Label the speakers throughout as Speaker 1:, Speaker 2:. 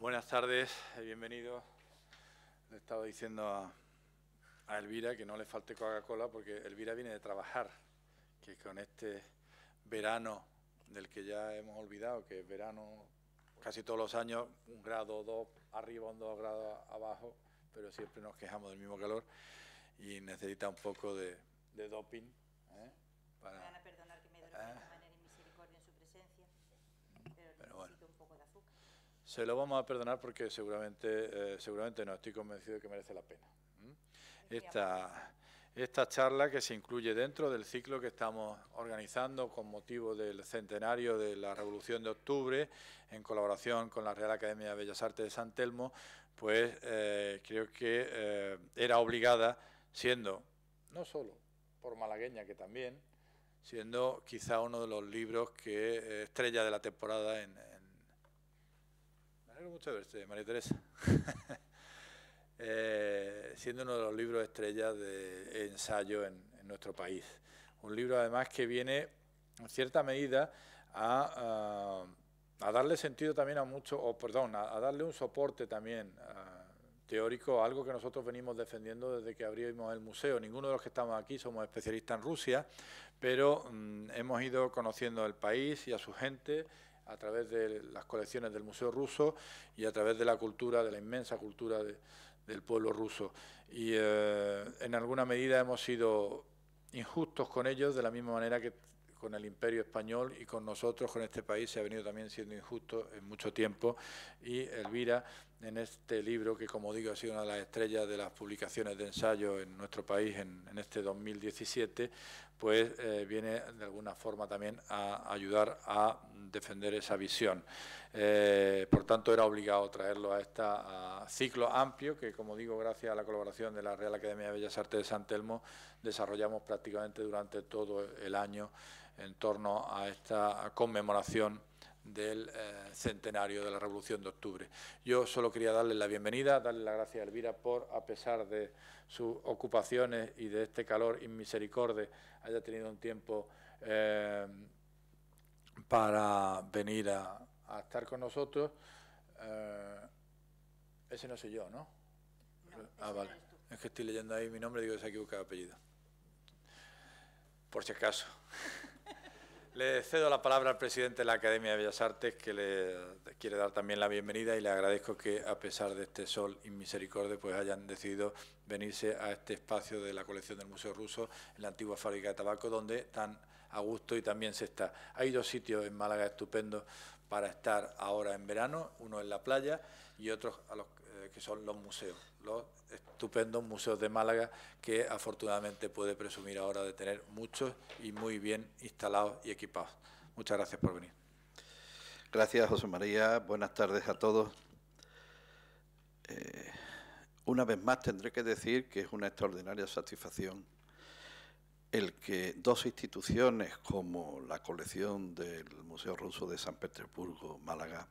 Speaker 1: Buenas tardes, bienvenidos. Le he estado diciendo a Elvira que no le falte Coca-Cola porque Elvira viene de trabajar, que con este verano del que ya hemos olvidado, que es verano casi todos los años, 1 grado, 2 arriba, 2 grados abajo, pero siempre nos quejamos del mismo calor y necesita un poco de doping.
Speaker 2: Me van a perdonar que me dé de manera y misericordia en su presencia, pero necesito bueno, un poco de azúcar.
Speaker 1: Se lo vamos a perdonar porque seguramente no, estoy convencido de que merece la pena. Esta charla que se incluye dentro del ciclo que estamos organizando con motivo del centenario de la Revolución de Octubre, en colaboración con la Real Academia de Bellas Artes de San Telmo, pues creo que era obligada, siendo, no solo por malagueña que también, siendo quizá uno de los libros que estrella de la temporada Me alegro mucho de verte, María Teresa. Siendo uno de los libros estrellas de ensayo en nuestro país. Un libro además que viene en cierta medida a darle sentido también a a darle un soporte también teórico, algo que nosotros venimos defendiendo desde que abrimos el museo. Ninguno de los que estamos aquí somos especialistas en Rusia, pero hemos ido conociendo el país y a su gente a través de las colecciones del Museo Ruso y a través de la cultura, de la inmensa cultura del pueblo ruso. Y en alguna medida hemos sido injustos con ellos, de la misma manera que con el Imperio Español y con nosotros, con este país, se ha venido también siendo injusto en mucho tiempo. Y Elvira, en este libro, que como digo ha sido una de las estrellas de las publicaciones de ensayo en nuestro país en este 2017, pues viene de alguna forma también a ayudar a defender esa visión. Por tanto, era obligado traerlo a este ciclo amplio que, como digo, gracias a la colaboración de la Real Academia de Bellas Artes de San Telmo, desarrollamos prácticamente durante todo el año en torno a esta conmemoración del centenario de la Revolución de Octubre. Yo solo quería darle la bienvenida, darle las gracias a Elvira por, a pesar de sus ocupaciones y de este calor inmisericordia, haya tenido un tiempo para venir a estar con nosotros. Ese no soy yo, ¿no?
Speaker 2: No,
Speaker 1: vale. Es que estoy leyendo ahí mi nombre y digo que se ha equivocado de apellido. Por si acaso. Le cedo la palabra al presidente de la Academia de Bellas Artes, que le quiere dar también la bienvenida, y le agradezco que, a pesar de este sol inmisericordia, pues hayan decidido venirse a este espacio de la colección del Museo Ruso, en la antigua fábrica de tabaco, donde tan a gusto y también se está. Hay 2 sitios en Málaga estupendos para estar ahora en verano, uno en la playa y otros que son los museos, los estupendos museos de Málaga, que afortunadamente puede presumir ahora de tener muchos y muy bien instalados y equipados. Muchas gracias por venir.
Speaker 3: Gracias, José María. Buenas tardes a todos. Una vez más tendré que decir que es una extraordinaria satisfacción el que 2 instituciones como la colección del Museo Ruso de San Petersburgo, Málaga,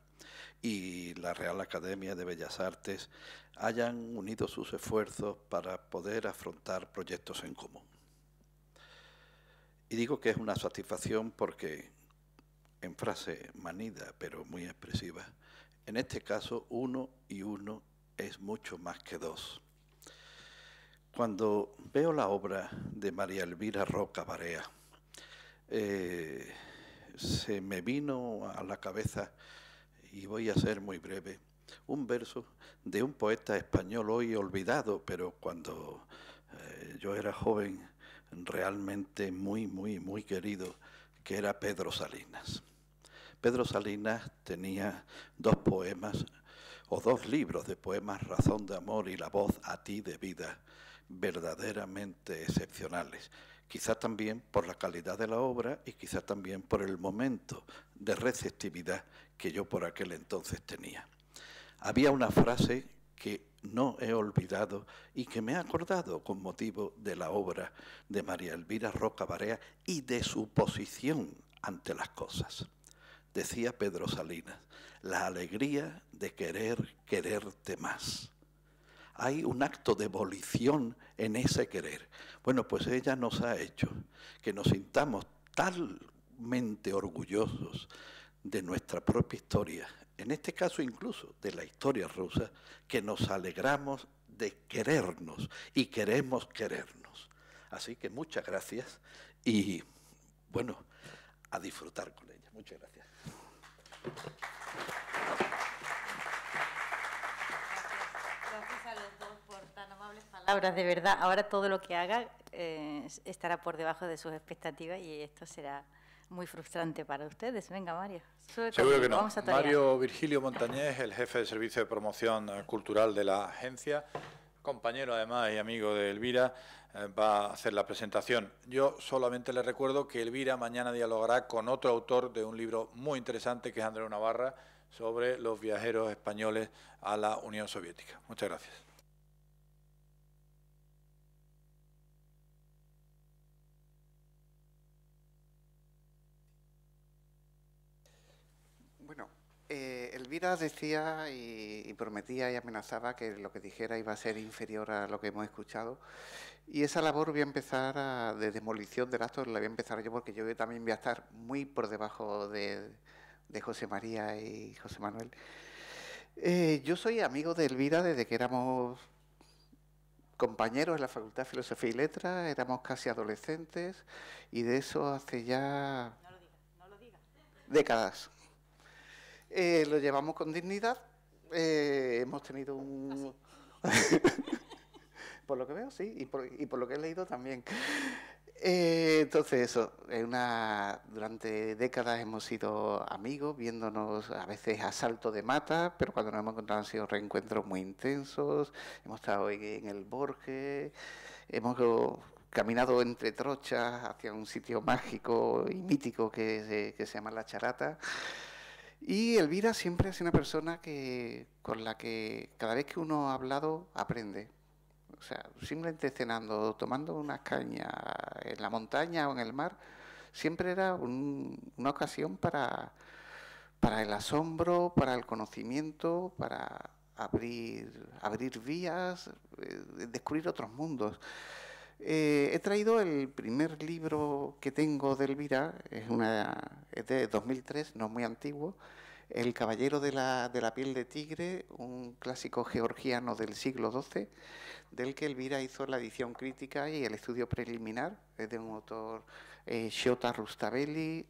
Speaker 3: y la Real Academia de Bellas Artes hayan unido sus esfuerzos para poder afrontar proyectos en común. Y digo que es una satisfacción porque, en frase manida pero muy expresiva, en este caso 1 y 1 es mucho más que 2. Cuando veo la obra de María Elvira Roca Barea, se me vino a la cabeza, y voy a ser muy breve, un verso de un poeta español hoy olvidado, pero cuando yo era joven realmente muy querido, que era Pedro Salinas. Pedro Salinas tenía 2 poemas, o 2 libros de poemas, Razón de Amor y La Voz a Ti de Vida, verdaderamente excepcionales. Quizá también por la calidad de la obra y quizá también por el momento de receptividad que yo por aquel entonces tenía. Había una frase que no he olvidado y que me he acordado con motivo de la obra de María Elvira Roca Barea y de su posición ante las cosas. Decía Pedro Salinas: la alegría de quererte más. Hay un acto de volición en ese querer. Bueno, pues ella nos ha hecho que nos sintamos talmente orgullosos de nuestra propia historia en este caso incluso de la historia rusa, que nos alegramos de querernos y queremos querernos. Así que muchas gracias y, bueno, a disfrutar con ella. Muchas gracias.
Speaker 2: Gracias a los dos por tan amables palabras, de verdad. Ahora todo lo que haga estará por debajo de sus expectativas y esto será muy frustrante para ustedes. Venga, Mario.
Speaker 1: Seguro que no. Mario Virgilio Montañés, el jefe de Servicio de Promoción Cultural de la agencia, compañero además y amigo de Elvira, va a hacer la presentación. Yo solamente le recuerdo que Elvira mañana dialogará con otro autor de un libro muy interesante, que es Andreu Navarra, sobre los viajeros españoles a la Unión Soviética. Muchas gracias.
Speaker 4: Bueno, Elvira decía y prometía y amenazaba que lo que dijera iba a ser inferior a lo que hemos escuchado. Y esa labor voy a empezar de demolición del acto, la voy a empezar yo, porque yo también voy a estar muy por debajo de José María y José Manuel. Yo soy amigo de Elvira desde que éramos compañeros en la Facultad de Filosofía y Letras, éramos casi adolescentes, y de eso hace ya décadas. Lo llevamos con dignidad, hemos tenido un... por lo que veo, sí, y por lo que he leído también. Entonces eso, durante décadas hemos sido amigos, viéndonos a veces a salto de mata, pero cuando nos hemos encontrado han sido reencuentros muy intensos. Hemos estado hoy en el Borges, hemos caminado entre trochas hacia un sitio mágico y mítico que se llama La Charata. Y Elvira siempre ha sido una persona con la que cada vez que uno ha hablado aprende. O sea, simplemente cenando, tomando unas cañas en la montaña o en el mar, siempre era una ocasión para el asombro, para el conocimiento, para abrir vías, descubrir otros mundos. He traído el primer libro que tengo de Elvira, es de 2003, no muy antiguo, El caballero de la piel de tigre, un clásico georgiano del siglo XII, del que Elvira hizo la edición crítica y el estudio preliminar. Es de un autor, Shota Rustaveli,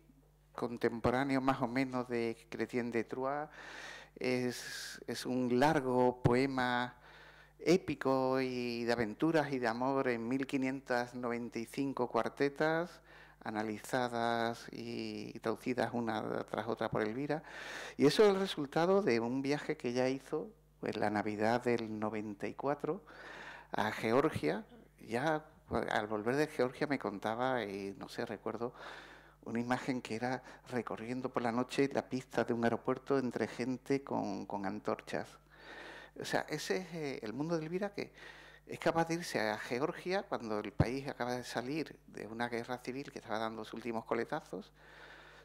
Speaker 4: contemporáneo más o menos de Chrétien de Troyes. Es un largo poema épico y de aventuras y de amor en 1595 cuartetas, analizadas y traducidas una tras otra por Elvira. Y eso es el resultado de un viaje que ella hizo en la Navidad del 94 a Georgia. Ya al volver de Georgia me contaba, y no sé, recuerdo una imagen que era recorriendo por la noche la pista de un aeropuerto entre gente con antorchas. O sea, ese es el mundo de Elvira, que es capaz de irse a Georgia cuando el país acaba de salir de una guerra civil que estaba dando sus últimos coletazos,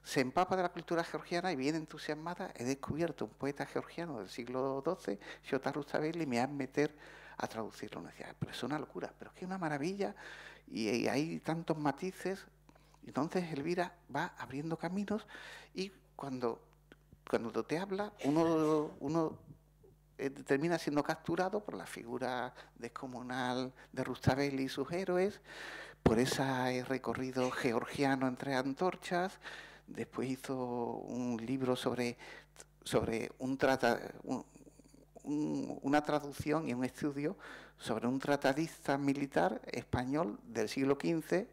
Speaker 4: se empapa de la cultura georgiana y viene entusiasmada. He descubierto un poeta georgiano del siglo XII, Shota Rustaveli, y me voy a meter a traducirlo. Me decía, pero es una locura, pero es que es una maravilla y hay tantos matices. Entonces Elvira va abriendo caminos y cuando te habla, uno termina siendo capturado por la figura descomunal de Rustaveli y sus héroes, por ese recorrido georgiano entre antorchas. Después hizo un libro sobre una traducción y un estudio sobre un tratadista militar español del siglo XV,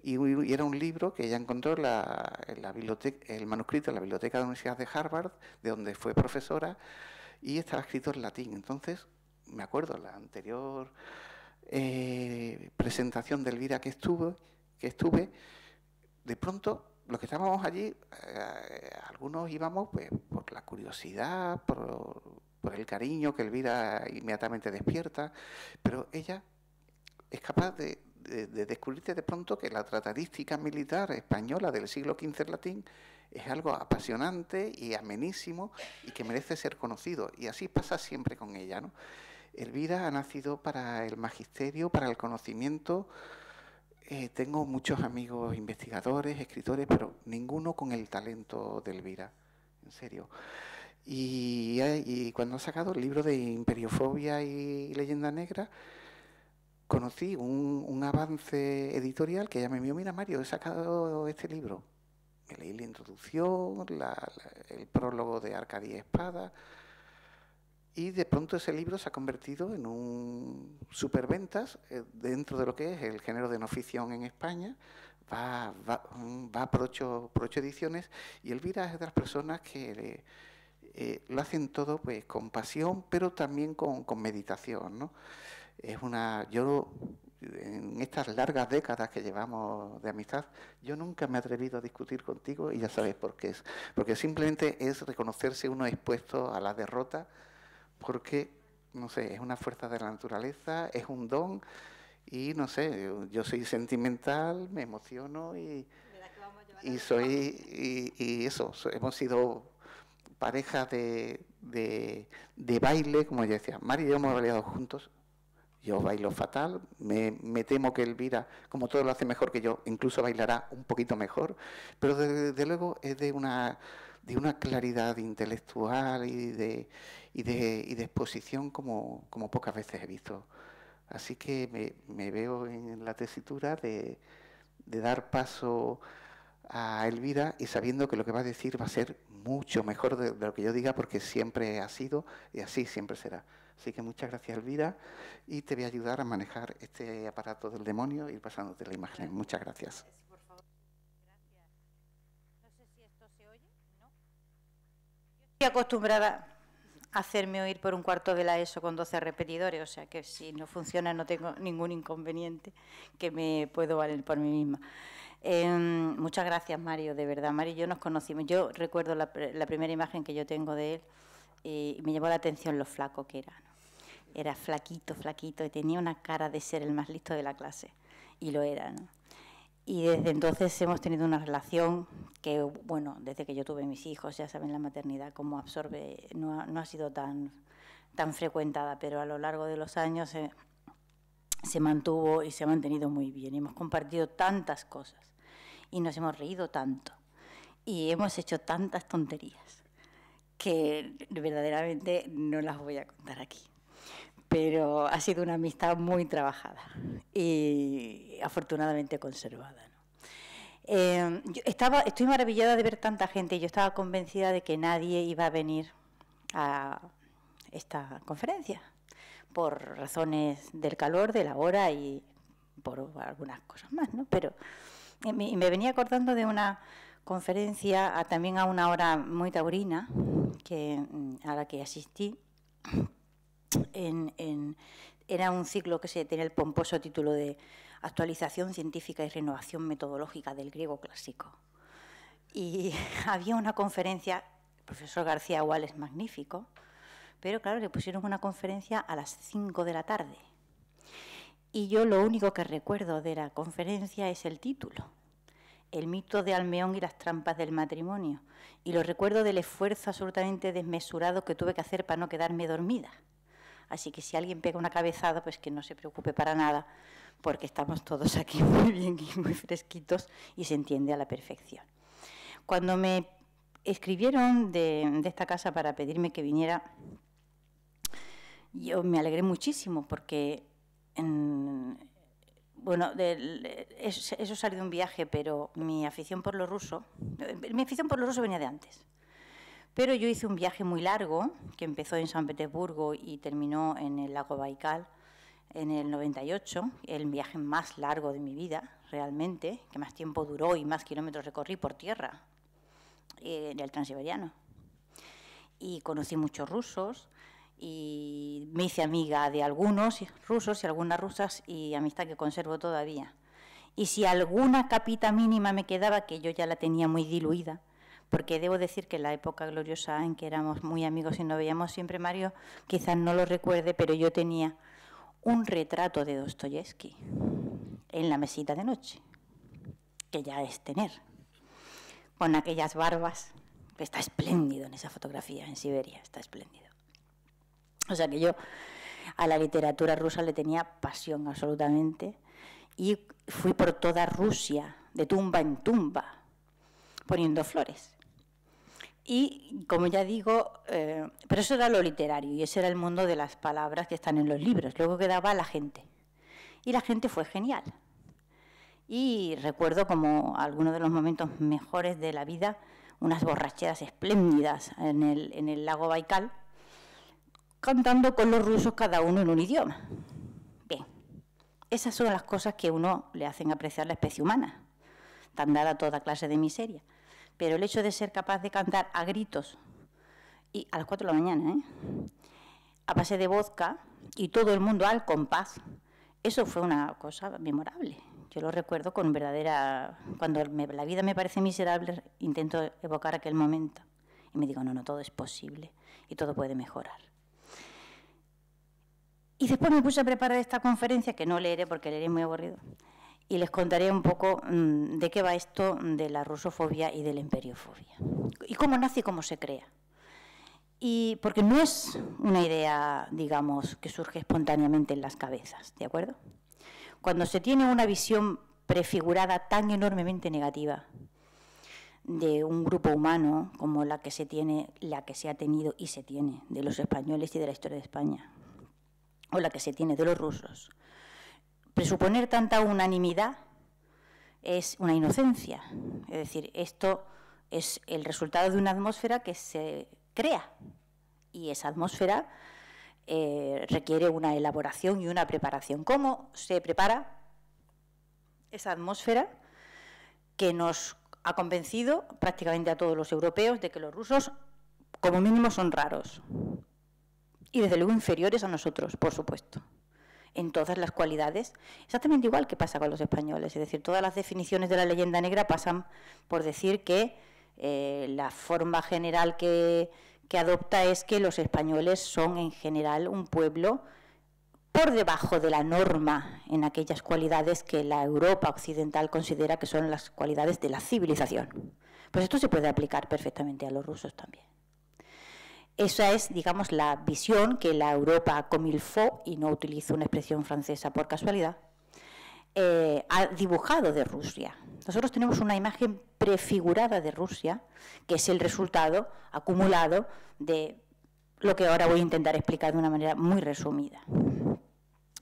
Speaker 4: y era un libro que ella encontró en la biblioteca, el manuscrito en la biblioteca de la Universidad de Harvard, de donde fue profesora, y estaba escrito en latín. Entonces, me acuerdo, la anterior presentación de Elvira que estuve, de pronto, los que estábamos allí, algunos íbamos pues, por la curiosidad, por el cariño que Elvira inmediatamente despierta, pero ella es capaz de descubrirte de pronto que la tratadística militar española del siglo XV en latín es algo apasionante y amenísimo y que merece ser conocido. Y así pasa siempre con ella, ¿no? Elvira ha nacido para el magisterio, para el conocimiento. Tengo muchos amigos investigadores, escritores, pero ninguno con el talento de Elvira, en serio. Y cuando ha sacado el libro de Imperiofobia y Leyenda Negra, conocí un avance editorial que ella me envió: mira, Mario, he sacado este libro. Me leí la introducción, el prólogo de Arcadia Espada, y de pronto ese libro se ha convertido en un superventas dentro de lo que es el género de no ficción en España. Va por ocho ediciones, y Elvira es de las personas que lo hacen todo pues con pasión, pero también con meditación, ¿no? Yo, en estas largas décadas que llevamos de amistad, yo nunca me he atrevido a discutir contigo, y ya sabes por qué es. Porque simplemente es reconocerse uno expuesto a la derrota, porque, no sé, es una fuerza de la naturaleza, es un don, y no sé, yo soy sentimental, me emociono y hemos sido pareja de baile, como yo decía. Mari y yo hemos bailado juntos. Yo bailo fatal, me temo que Elvira, como todo lo hace mejor que yo, incluso bailará un poquito mejor, pero desde luego es de una claridad intelectual y de exposición como pocas veces he visto. Así que me veo en la tesitura de dar paso a Elvira, y sabiendo que lo que va a decir va a ser mucho mejor de lo que yo diga, porque siempre ha sido y así siempre será. Así que muchas gracias, Elvira, y te voy a ayudar a manejar este aparato del demonio y ir pasándote la imagen. Muchas gracias.
Speaker 2: Por favor. Gracias. No sé si esto se oye, ¿no? Yo estoy acostumbrada a hacerme oír por un cuarto de la ESO con 12 repetidores, o sea que si no funciona no tengo ningún inconveniente, que me puedo valer por mí misma. Muchas gracias, Mario, de verdad. Mario y yo nos conocimos. Yo recuerdo la primera imagen que yo tengo de él, y me llamó la atención lo flaco que era, ¿no? Era flaquito, y tenía una cara de ser el más listo de la clase, y lo era, ¿no? Y desde entonces hemos tenido una relación que, bueno, desde que yo tuve mis hijos, ya saben, la maternidad cómo absorbe, no ha sido tan frecuentada, pero a lo largo de los años se mantuvo y se ha mantenido muy bien. Hemos compartido tantas cosas y nos hemos reído tanto y hemos hecho tantas tonterías que verdaderamente no las voy a contar aquí. Pero ha sido una amistad muy trabajada y afortunadamente conservada, ¿no? Estoy maravillada de ver tanta gente, y yo estaba convencida de que nadie iba a venir a esta conferencia, por razones del calor, de la hora y por algunas cosas más, ¿no? Pero me venía acordando de una conferencia también a una hora muy taurina a la que asistí. Era un ciclo que tenía el pomposo título de Actualización científica y renovación metodológica del griego clásico. Y había una conferencia, el profesor García Gual es magnífico, pero claro, le pusieron una conferencia a las 5 de la tarde. Y yo lo único que recuerdo de la conferencia es el título, El mito de Almeón y las trampas del matrimonio. Y lo recuerdo del esfuerzo absolutamente desmesurado que tuve que hacer para no quedarme dormida. Así que si alguien pega una cabezada, pues que no se preocupe para nada, porque estamos todos aquí muy bien y muy fresquitos y se entiende a la perfección. Cuando me escribieron de esta casa para pedirme que viniera, yo me alegré muchísimo porque, bueno, eso salió de un viaje, pero mi afición por lo ruso venía de antes. Pero yo hice un viaje muy largo, que empezó en San Petersburgo y terminó en el lago Baikal en el 98, el viaje más largo de mi vida, realmente, que más tiempo duró y más kilómetros recorrí por tierra, en el Transiberiano. Y conocí muchos rusos y me hice amiga de algunos rusos y algunas rusas, y amistad que conservo todavía. Y si alguna capita mínima me quedaba, que yo ya la tenía muy diluida, porque debo decir que en la época gloriosa en que éramos muy amigos y nos veíamos siempre, Mario quizás no lo recuerde, pero yo tenía un retrato de Dostoyevsky en la mesita de noche, que ya es tener, con aquellas barbas, que está espléndido en esa fotografía, en Siberia, está espléndido. O sea que yo a la literatura rusa le tenía pasión absolutamente, y fui por toda Rusia, de tumba en tumba, poniendo flores. Y, como ya digo, pero eso era lo literario y ese era el mundo de las palabras que están en los libros. Luego quedaba la gente. Y la gente fue genial. Y recuerdo como algunos de los momentos mejores de la vida, unas borracheras espléndidas en el lago Baikal, cantando con los rusos cada uno en un idioma. Bien, esas son las cosas que a uno le hacen apreciar la especie humana, tan dada toda clase de miseria. Pero el hecho de ser capaz de cantar a gritos, y a las 4 de la mañana, a base de vodka, y todo el mundo al compás, eso fue una cosa memorable. Yo lo recuerdo con verdadera... Cuando la vida me parece miserable, intento evocar aquel momento. Y me digo, no, todo es posible y todo puede mejorar. Y después me puse a preparar esta conferencia, que no leeré porque leeré muy aburrido, y les contaré un poco de qué va esto de la rusofobia y de la imperiofobia. Y cómo nace y cómo se crea. Y porque no es una idea, digamos, que surge espontáneamente en las cabezas, ¿de acuerdo? Cuando se tiene una visión prefigurada tan enormemente negativa de un grupo humano como la que se ha tenido y se tiene de los españoles y de la historia de España, o la que se tiene de los rusos, presuponer tanta unanimidad es una inocencia. Es decir, esto es el resultado de una atmósfera que se crea y esa atmósfera requiere una elaboración y una preparación. ¿Cómo se prepara esa atmósfera que nos ha convencido prácticamente a todos los europeos de que los rusos como mínimo son raros y desde luego inferiores a nosotros, por supuesto, en todas las cualidades, exactamente igual que pasa con los españoles? Es decir, todas las definiciones de la leyenda negra pasan por decir que la forma general que adopta es que los españoles son en general un pueblo por debajo de la norma en aquellas cualidades que la Europa occidental considera que son las cualidades de la civilización. Pues esto se puede aplicar perfectamente a los rusos también. Esa es, digamos, la visión que la Europa comme il faut, y no utilizo una expresión francesa por casualidad, ha dibujado de Rusia. Nosotros tenemos una imagen prefigurada de Rusia, que es el resultado acumulado de lo que ahora voy a intentar explicar de una manera muy resumida.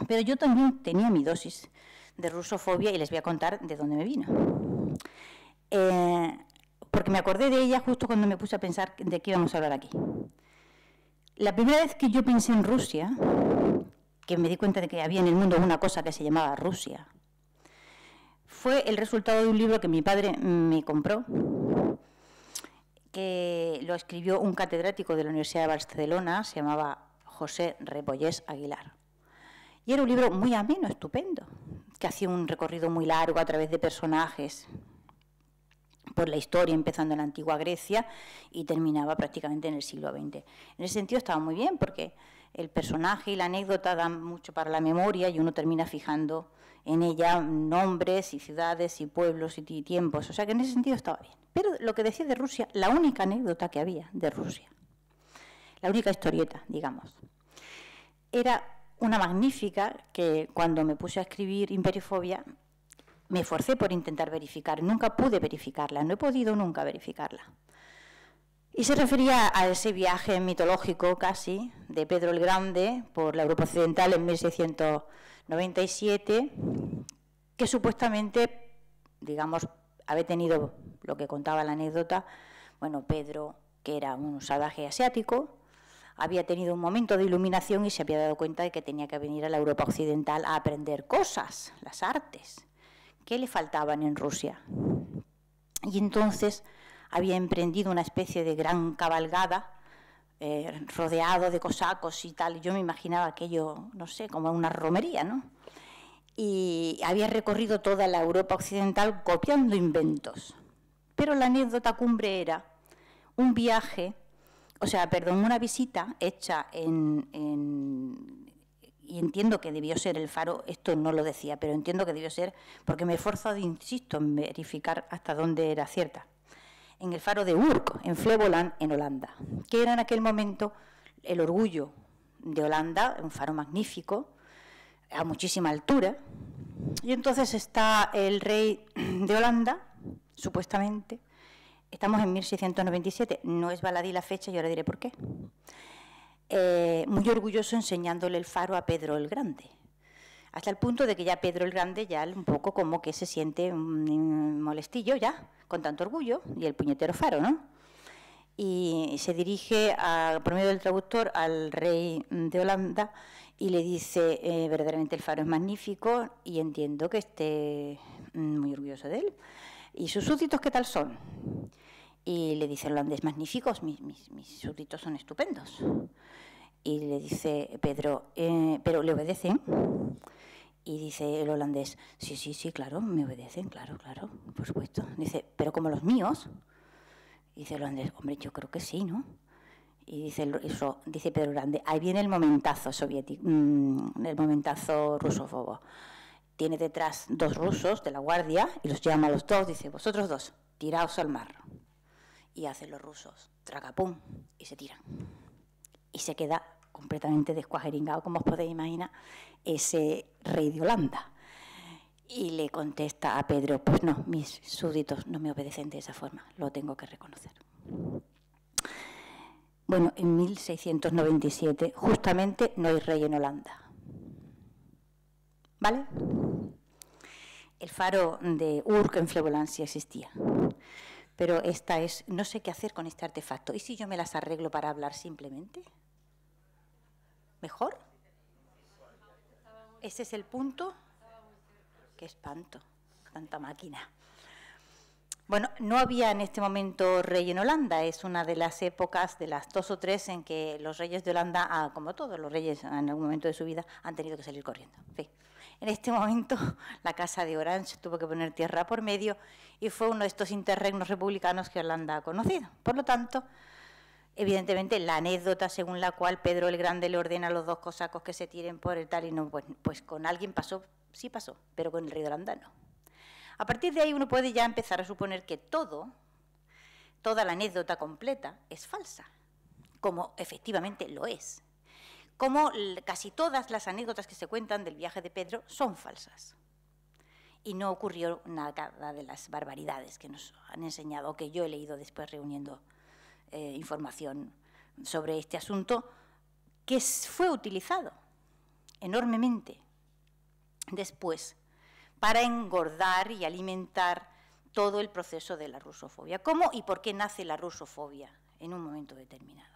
Speaker 2: Pero yo también tenía mi dosis de rusofobia y les voy a contar de dónde me vino. Porque me acordé de ella justo cuando me puse a pensar de qué íbamos a hablar aquí. La primera vez que yo pensé en Rusia, que me di cuenta de que había en el mundo una cosa que se llamaba Rusia, fue el resultado de un libro que mi padre me compró, que lo escribió un catedrático de la Universidad de Barcelona, se llamaba José Repollés Aguilar. Y era un libro muy ameno, estupendo, que hacía un recorrido muy largo a través de personajes por la historia, empezando en la antigua Grecia y terminaba prácticamente en el siglo XX. En ese sentido estaba muy bien, porque el personaje y la anécdota dan mucho para la memoria y uno termina fijando en ella nombres y ciudades y pueblos y tiempos. O sea que en ese sentido estaba bien. Pero lo que decía de Rusia, la única anécdota que había de Rusia, la única historieta, digamos, era una magnífica que cuando me puse a escribir Imperiofobia me esforcé por intentar verificar. Nunca pude verificarla, no he podido nunca verificarla. Y se refería a ese viaje mitológico casi de Pedro el Grande por la Europa Occidental en 1697, que supuestamente, digamos, había tenido, lo que contaba la anécdota, bueno, Pedro, que era un salvaje asiático, había tenido un momento de iluminación y se había dado cuenta de que tenía que venir a la Europa Occidental a aprender cosas, las artes, que le faltaban en Rusia. Y entonces había emprendido una especie de gran cabalgada, rodeado de cosacos y tal. Yo me imaginaba aquello, no sé, como una romería, ¿no? Y había recorrido toda la Europa Occidental copiando inventos. Pero la anécdota cumbre era un viaje, una visita hecha y entiendo que debió ser el Faro, esto no lo decía, pero entiendo que debió ser, porque me he esforzado, insisto, en verificar hasta dónde era cierta, en el Faro de Urk, en Flevoland, en Holanda, que era en aquel momento el orgullo de Holanda, un faro magnífico, a muchísima altura, y entonces está el rey de Holanda, supuestamente, Estamos en 1697, no es baladí la fecha y ahora diré por qué. Muy orgulloso enseñándole el faro a Pedro el Grande, hasta el punto de que ya Pedro el Grande ya un poco como que se siente molestillo ya, con tanto orgullo, y el puñetero faro, ¿no? Y se dirige, por medio del traductor, al rey de Holanda y le dice, verdaderamente el faro es magnífico y entiendo que esté muy orgulloso de él. ¿Y sus súbditos qué tal son? Y le dice el holandés, magníficos, mis súbditos son estupendos. Y le dice Pedro, ¿pero le obedecen? Y dice el holandés, sí, claro, me obedecen, claro, por supuesto. Dice, ¿pero como los míos? Y dice el holandés, hombre, yo creo que sí, ¿no? Y dice Pedro Grande, ahí viene el momentazo soviético, el momentazo rusófobo. Tiene detrás 2 rusos de la guardia y los llama a los 2, dice, vosotros 2, tiraos al mar. Y hacen los rusos, tragapum, y se tiran. Y se queda completamente descuajeringado, como os podéis imaginar, ese rey de Holanda. Y le contesta a Pedro, pues no, mis súbditos no me obedecen de esa forma, lo tengo que reconocer. Bueno, en 1697 justamente no hay rey en Holanda. ¿Vale? El faro de Urk en Flevoland sí existía. Pero esta es, no sé qué hacer con este artefacto. ¿Y si yo me las arreglo para hablar simplemente? ¿Mejor? ¿Ese es el punto? ¡Qué espanto! Tanta máquina. Bueno, no había en este momento rey en Holanda. Es una de las épocas, de las 2 o 3, en que los reyes de Holanda, como todos los reyes en algún momento de su vida, han tenido que salir corriendo. En fin. En este momento, la Casa de Orange tuvo que poner tierra por medio y fue uno de estos interregnos republicanos que Holanda ha conocido. Por lo tanto, evidentemente, la anécdota según la cual Pedro el Grande le ordena a los 2 cosacos que se tiren por el tal y no, pues con alguien pasó, sí pasó, pero con el rey de Holanda no. A partir de ahí uno puede ya empezar a suponer que toda la anécdota completa es falsa, como efectivamente lo es. Como casi todas las anécdotas que se cuentan del viaje de Pedro son falsas. Y no ocurrió nada de las barbaridades que nos han enseñado, o que yo he leído después reuniendo información sobre este asunto, que fue utilizado enormemente después para engordar y alimentar todo el proceso de la rusofobia. ¿Cómo y por qué nace la rusofobia en un momento determinado?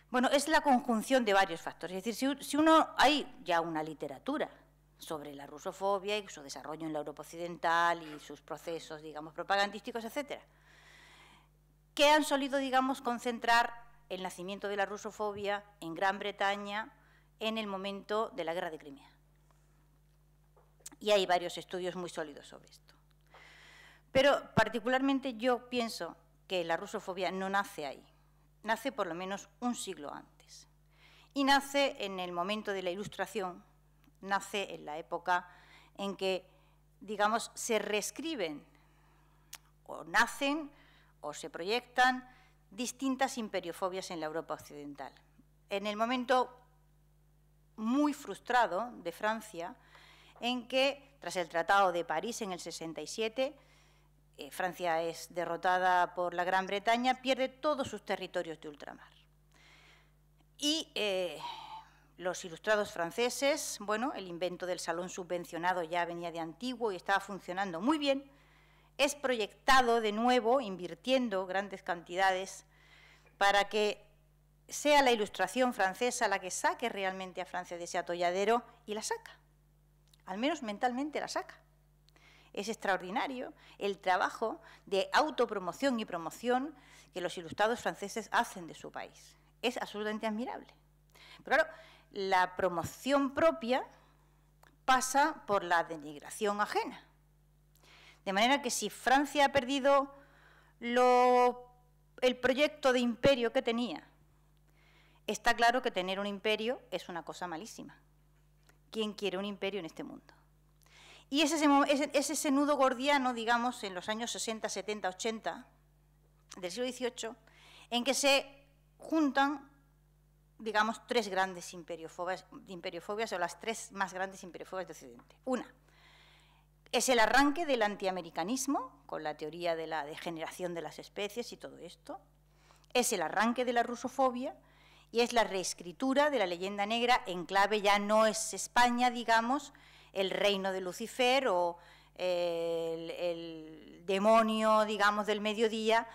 Speaker 2: Bueno, es la conjunción de varios factores. Es decir, si hay ya una literatura sobre la rusofobia y su desarrollo en la Europa occidental y sus procesos, digamos, propagandísticos, etcétera, que han solido, digamos, concentrar el nacimiento de la rusofobia en Gran Bretaña en el momento de la Guerra de Crimea. Y hay varios estudios muy sólidos sobre esto. Pero particularmente yo pienso que la rusofobia no nace ahí. Nace por lo menos un siglo antes. Y nace en el momento de la Ilustración, nace en la época en que, digamos, se reescriben o nacen o se proyectan distintas imperiofobias en la Europa occidental. En el momento muy frustrado de Francia, en que, tras el Tratado de París en el 67, Francia es derrotada por la Gran Bretaña, pierde todos sus territorios de ultramar. Y los ilustrados franceses, bueno, el invento del salón subvencionado ya venía de antiguo y estaba funcionando muy bien, es proyectado de nuevo, invirtiendo grandes cantidades, para que sea la Ilustración francesa la que saque realmente a Francia de ese atolladero, y la saca, al menos mentalmente la saca. Es extraordinario el trabajo de autopromoción y promoción que los ilustrados franceses hacen de su país. Es absolutamente admirable. Pero claro, la promoción propia pasa por la denigración ajena. De manera que si Francia ha perdido el proyecto de imperio que tenía, está claro que tener un imperio es una cosa malísima. ¿Quién quiere un imperio en este mundo? Y es ese nudo gordiano, digamos, en los años 60, 70, 80 del siglo XVIII, en que se juntan, digamos, 3 grandes imperiofobias, o las 3 más grandes imperiofobias de Occidente. Una, Es el arranque del antiamericanismo, con la teoría de la degeneración de las especies y todo esto. Es el arranque de la rusofobia y es la reescritura de la leyenda negra en clave ya no es España, digamos, el reino de Lucifer o el demonio, digamos, del mediodía.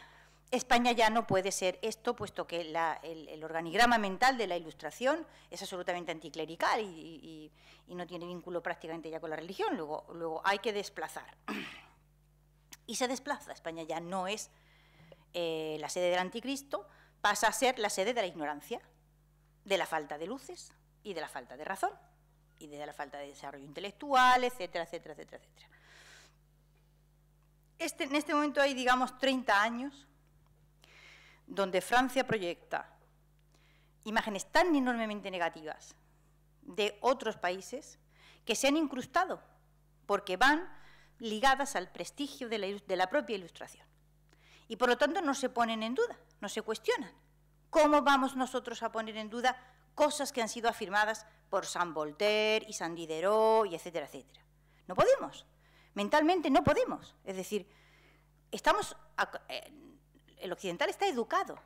Speaker 2: España ya no puede ser esto, puesto que el organigrama mental de la Ilustración es absolutamente anticlerical y no tiene vínculo prácticamente ya con la religión. Luego hay que desplazar. Y se desplaza. España ya no es la sede del anticristo, pasa a ser la sede de la ignorancia, de la falta de luces y de la falta de razón y de la falta de desarrollo intelectual, etcétera, etcétera, etcétera, etcétera. En este momento hay, digamos, 30 años donde Francia proyecta imágenes tan enormemente negativas de otros países que se han incrustado porque van ligadas al prestigio de la propia Ilustración. Y por lo tanto no se ponen en duda, no se cuestionan. ¿Cómo vamos nosotros a poner en duda cosas que han sido afirmadas por Saint Voltaire y Saint Diderot y etcétera, etcétera? No podemos, mentalmente no podemos. Es decir, el occidental está educado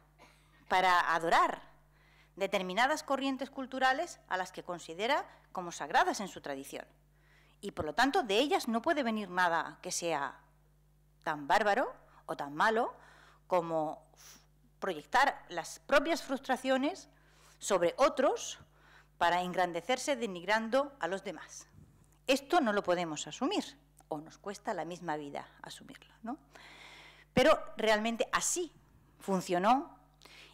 Speaker 2: para adorar determinadas corrientes culturales a las que considera como sagradas en su tradición. Y por lo tanto de ellas no puede venir nada que sea tan bárbaro o tan malo como proyectar las propias frustraciones sobre otros para engrandecerse denigrando a los demás. Esto no lo podemos asumir, o nos cuesta la misma vida asumirlo, ¿no? Pero realmente así funcionó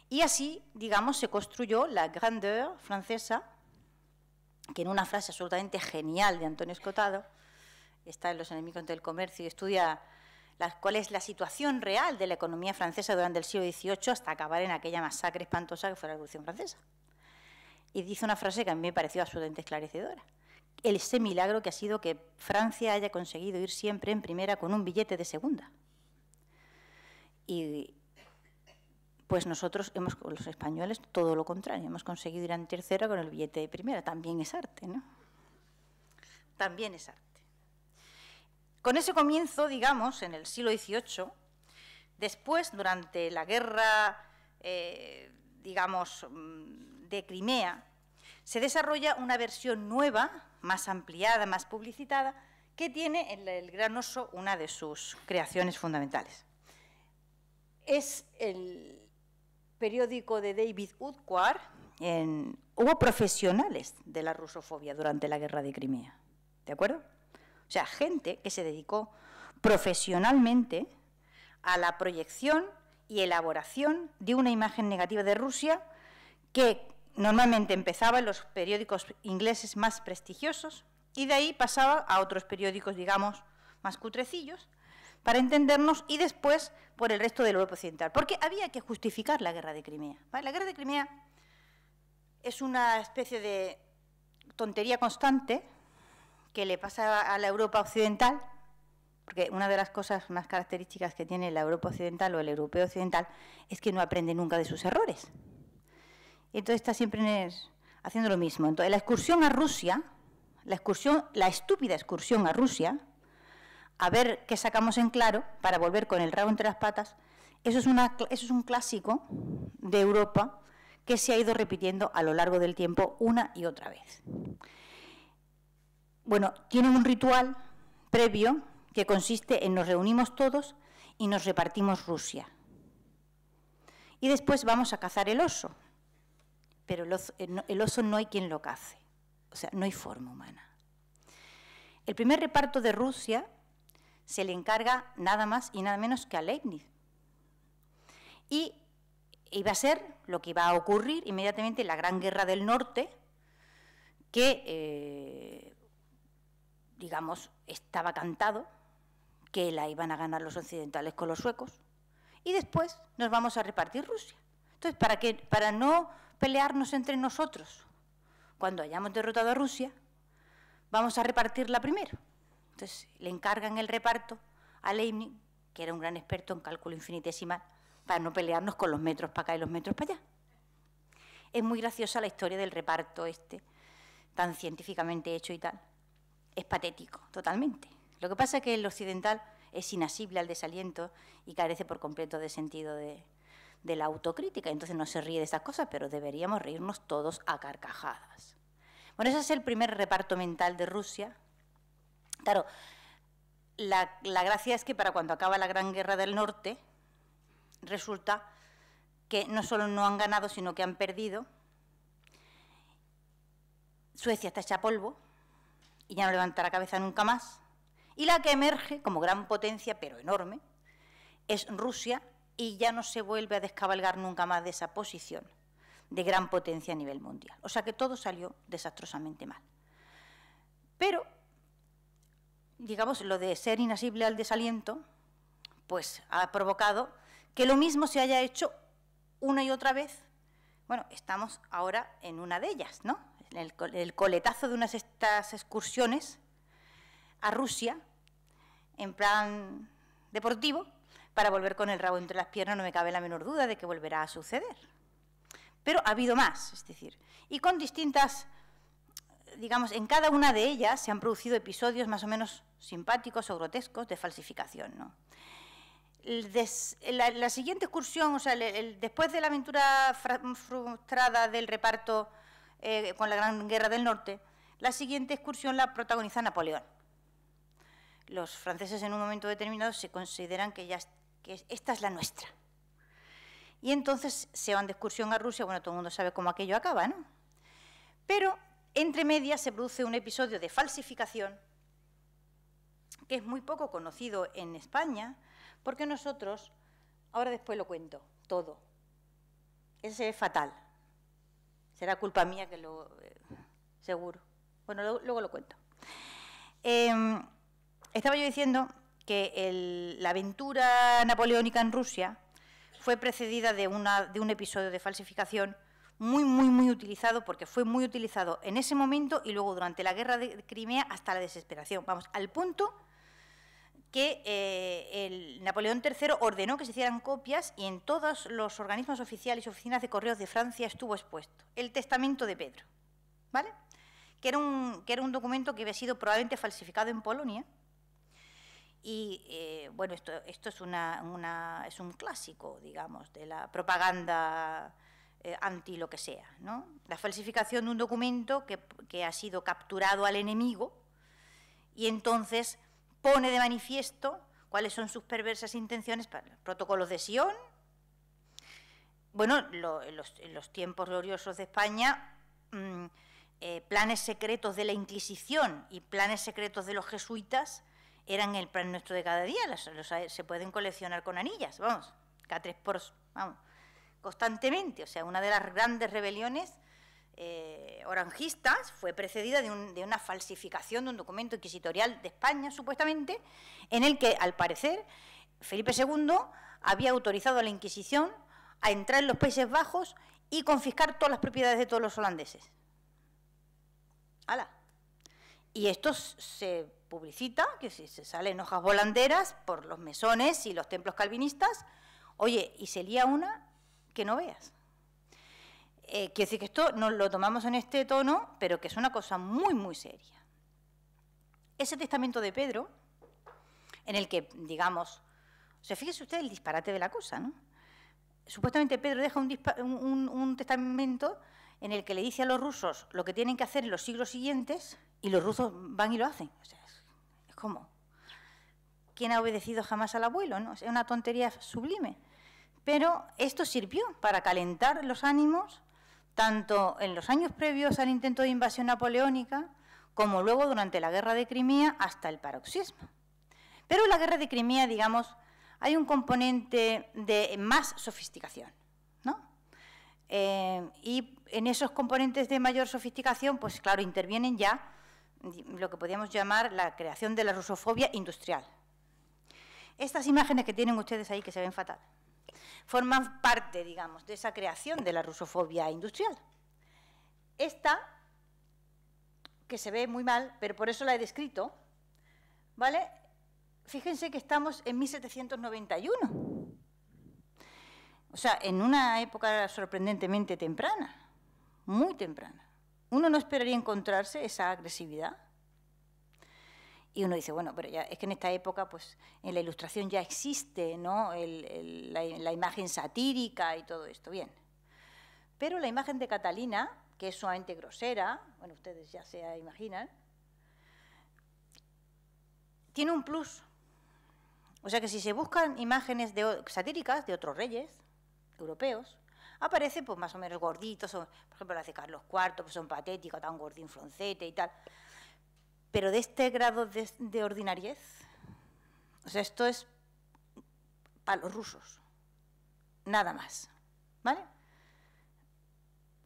Speaker 2: y así, digamos, se construyó la grandeur francesa, que en una frase absolutamente genial de Antonio Escotado, está en Los enemigos del comercio y estudia cuál es la situación real de la economía francesa durante el siglo XVIII hasta acabar en aquella masacre espantosa que fue la Revolución Francesa. Y dice una frase que a mí me pareció absolutamente esclarecedora. Ese milagro que ha sido que Francia haya conseguido ir siempre en primera con un billete de segunda. Y pues nosotros, los españoles, todo lo contrario, hemos conseguido ir en tercera con el billete de primera. También es arte, ¿no? También es arte. Con ese comienzo, digamos, en el siglo XVIII, después, durante la guerra, digamos, de Crimea, se desarrolla una versión nueva, más ampliada, más publicitada, que tiene en el Gran Oso una de sus creaciones fundamentales. Es el periódico de David Woodward. Hubo profesionales de la rusofobia durante la guerra de Crimea, ¿de acuerdo? O sea, gente que se dedicó profesionalmente a la proyección y elaboración de una imagen negativa de Rusia que normalmente empezaba en los periódicos ingleses más prestigiosos y de ahí pasaba a otros periódicos, digamos, más cutrecillos, para entendernos, y después por el resto de la Europa occidental. Porque había que justificar la guerra de Crimea. ¿Vale? La guerra de Crimea es una especie de tontería constante que le pasa a la Europa occidental, porque una de las cosas más características que tiene la Europa occidental o el europeo occidental es que no aprende nunca de sus errores. Entonces está siempre haciendo lo mismo. Entonces la excursión a Rusia, la estúpida excursión a Rusia, a ver qué sacamos en claro para volver con el rabo entre las patas, eso es un clásico de Europa que se ha ido repitiendo a lo largo del tiempo una y otra vez. Bueno, tienen un ritual previo que consiste en nos reunimos todos y nos repartimos Rusia. Y después vamos a cazar el oso. Pero el oso no hay quien lo cace. O sea, no hay forma humana. El primer reparto de Rusia se le encarga nada más y nada menos que a Leibniz. Y iba a ser lo que iba a ocurrir inmediatamente en la Gran Guerra del Norte, que, digamos, estaba cantado que la iban a ganar los occidentales con los suecos, y después nos vamos a repartir Rusia. Entonces, para no pelearnos entre nosotros, cuando hayamos derrotado a Rusia, vamos a repartirla primero. Entonces, le encargan el reparto a Leibniz, que era un gran experto en cálculo infinitesimal, para no pelearnos con los metros para acá y los metros para allá. Es muy graciosa la historia del reparto tan científicamente hecho y tal. Es patético, totalmente. Lo que pasa es que el occidental es inasible al desaliento y carece por completo de sentido de la autocrítica. Entonces no se ríe de esas cosas, pero deberíamos reírnos todos a carcajadas. Bueno, ese es el primer reparto mental de Rusia. Claro, la gracia es que para cuando acaba la Gran Guerra del Norte, resulta que no solo no han ganado, sino que han perdido. Suecia está hecha polvo y ya no levanta la cabeza nunca más. Y la que emerge como gran potencia, pero enorme, es Rusia, y ya no se vuelve a descabalgar nunca más de esa posición de gran potencia a nivel mundial. O sea que todo salió desastrosamente mal. Pero, digamos, lo de ser inasible al desaliento, pues ha provocado que lo mismo se haya hecho una y otra vez. Bueno, estamos ahora en una de ellas, ¿no? El coletazo de unas de estas excursiones a Rusia, en plan deportivo, para volver con el rabo entre las piernas, no me cabe la menor duda de que volverá a suceder. Pero ha habido más, es decir, y con distintas, digamos, en cada una de ellas se han producido episodios más o menos simpáticos o grotescos de falsificación, ¿no? La siguiente excursión, o sea, después de la aventura frustrada del reparto con la Gran Guerra del Norte, la siguiente excursión la protagoniza Napoleón. Los franceses en un momento determinado se consideran que esta es la nuestra. Y entonces se van de excursión a Rusia, bueno, todo el mundo sabe cómo aquello acaba, ¿no? Pero entre medias se produce un episodio de falsificación que es muy poco conocido en España, porque nosotros, ahora después lo cuento, todo. Ese es fatal. Será culpa mía que lo... seguro. Bueno, luego lo cuento. Estaba yo diciendo que la aventura napoleónica en Rusia fue precedida de un episodio de falsificación muy utilizado, porque fue muy utilizado en ese momento y luego durante la guerra de Crimea hasta la desesperación. Vamos, al punto que el Napoleón III ordenó que se hicieran copias y en todos los organismos oficiales y oficinas de correos de Francia estuvo expuesto el testamento de Pedro, ¿vale? Que era un documento que había sido probablemente falsificado en Polonia. Y bueno, esto es un clásico, digamos, de la propaganda anti lo que sea, ¿no? La falsificación de un documento que ha sido capturado al enemigo y entonces pone de manifiesto cuáles son sus perversas intenciones para los protocolos de Sion. Bueno, en los tiempos gloriosos de España, planes secretos de la Inquisición y planes secretos de los jesuitas eran el plan nuestro de cada día. Se pueden coleccionar con anillas, vamos, cada 3 por... vamos, constantemente. O sea, una de las grandes rebeliones orangistas fue precedida de una falsificación de un documento inquisitorial de España, supuestamente, en el que, al parecer, Felipe II había autorizado a la Inquisición a entrar en los Países Bajos y confiscar todas las propiedades de todos los holandeses. ¡Hala! Y esto se publicita, que si se sale en hojas volanderas por los mesones y los templos calvinistas, oye, y se lía una que no veas. Quiero decir que esto no lo tomamos en este tono, pero que es una cosa muy seria. Ese testamento de Pedro, en el que, digamos, o sea, fíjese usted el disparate de la cosa, ¿no? Supuestamente Pedro deja un testamento en el que le dice a los rusos lo que tienen que hacer en los siglos siguientes y los rusos van y lo hacen. O sea, es como, ¿quién ha obedecido jamás al abuelo, no? Es una tontería sublime. Pero esto sirvió para calentar los ánimos, tanto en los años previos al intento de invasión napoleónica, como luego durante la guerra de Crimea hasta el paroxismo. Pero en la guerra de Crimea, digamos, hay un componente de más sofisticación, ¿no? Y en esos componentes de mayor sofisticación, pues claro, intervienen ya lo que podríamos llamar la creación de la rusofobia industrial. Estas imágenes que tienen ustedes ahí, que se ven fatal, forman parte, digamos, de esa creación de la rusofobia industrial. Esta, que se ve muy mal, pero por eso la he descrito, ¿vale? Fíjense que estamos en 1791. O sea, en una época sorprendentemente temprana, muy temprana. Uno no esperaría encontrarse esa agresividad. Y uno dice, bueno, pero ya es que en esta época, pues, en la Ilustración ya existe, ¿no?, la imagen satírica y todo esto, bien. Pero la imagen de Catalina, que es sumamente grosera, bueno, ustedes ya se imaginan, tiene un plus. O sea que si se buscan imágenes satíricas de otros reyes europeos, aparecen pues más o menos gorditos, por ejemplo las de Carlos IV, pues son patéticas, tan gordín floncete y tal. Pero de este grado de ordinariez, o sea, esto es para los rusos, nada más, ¿vale?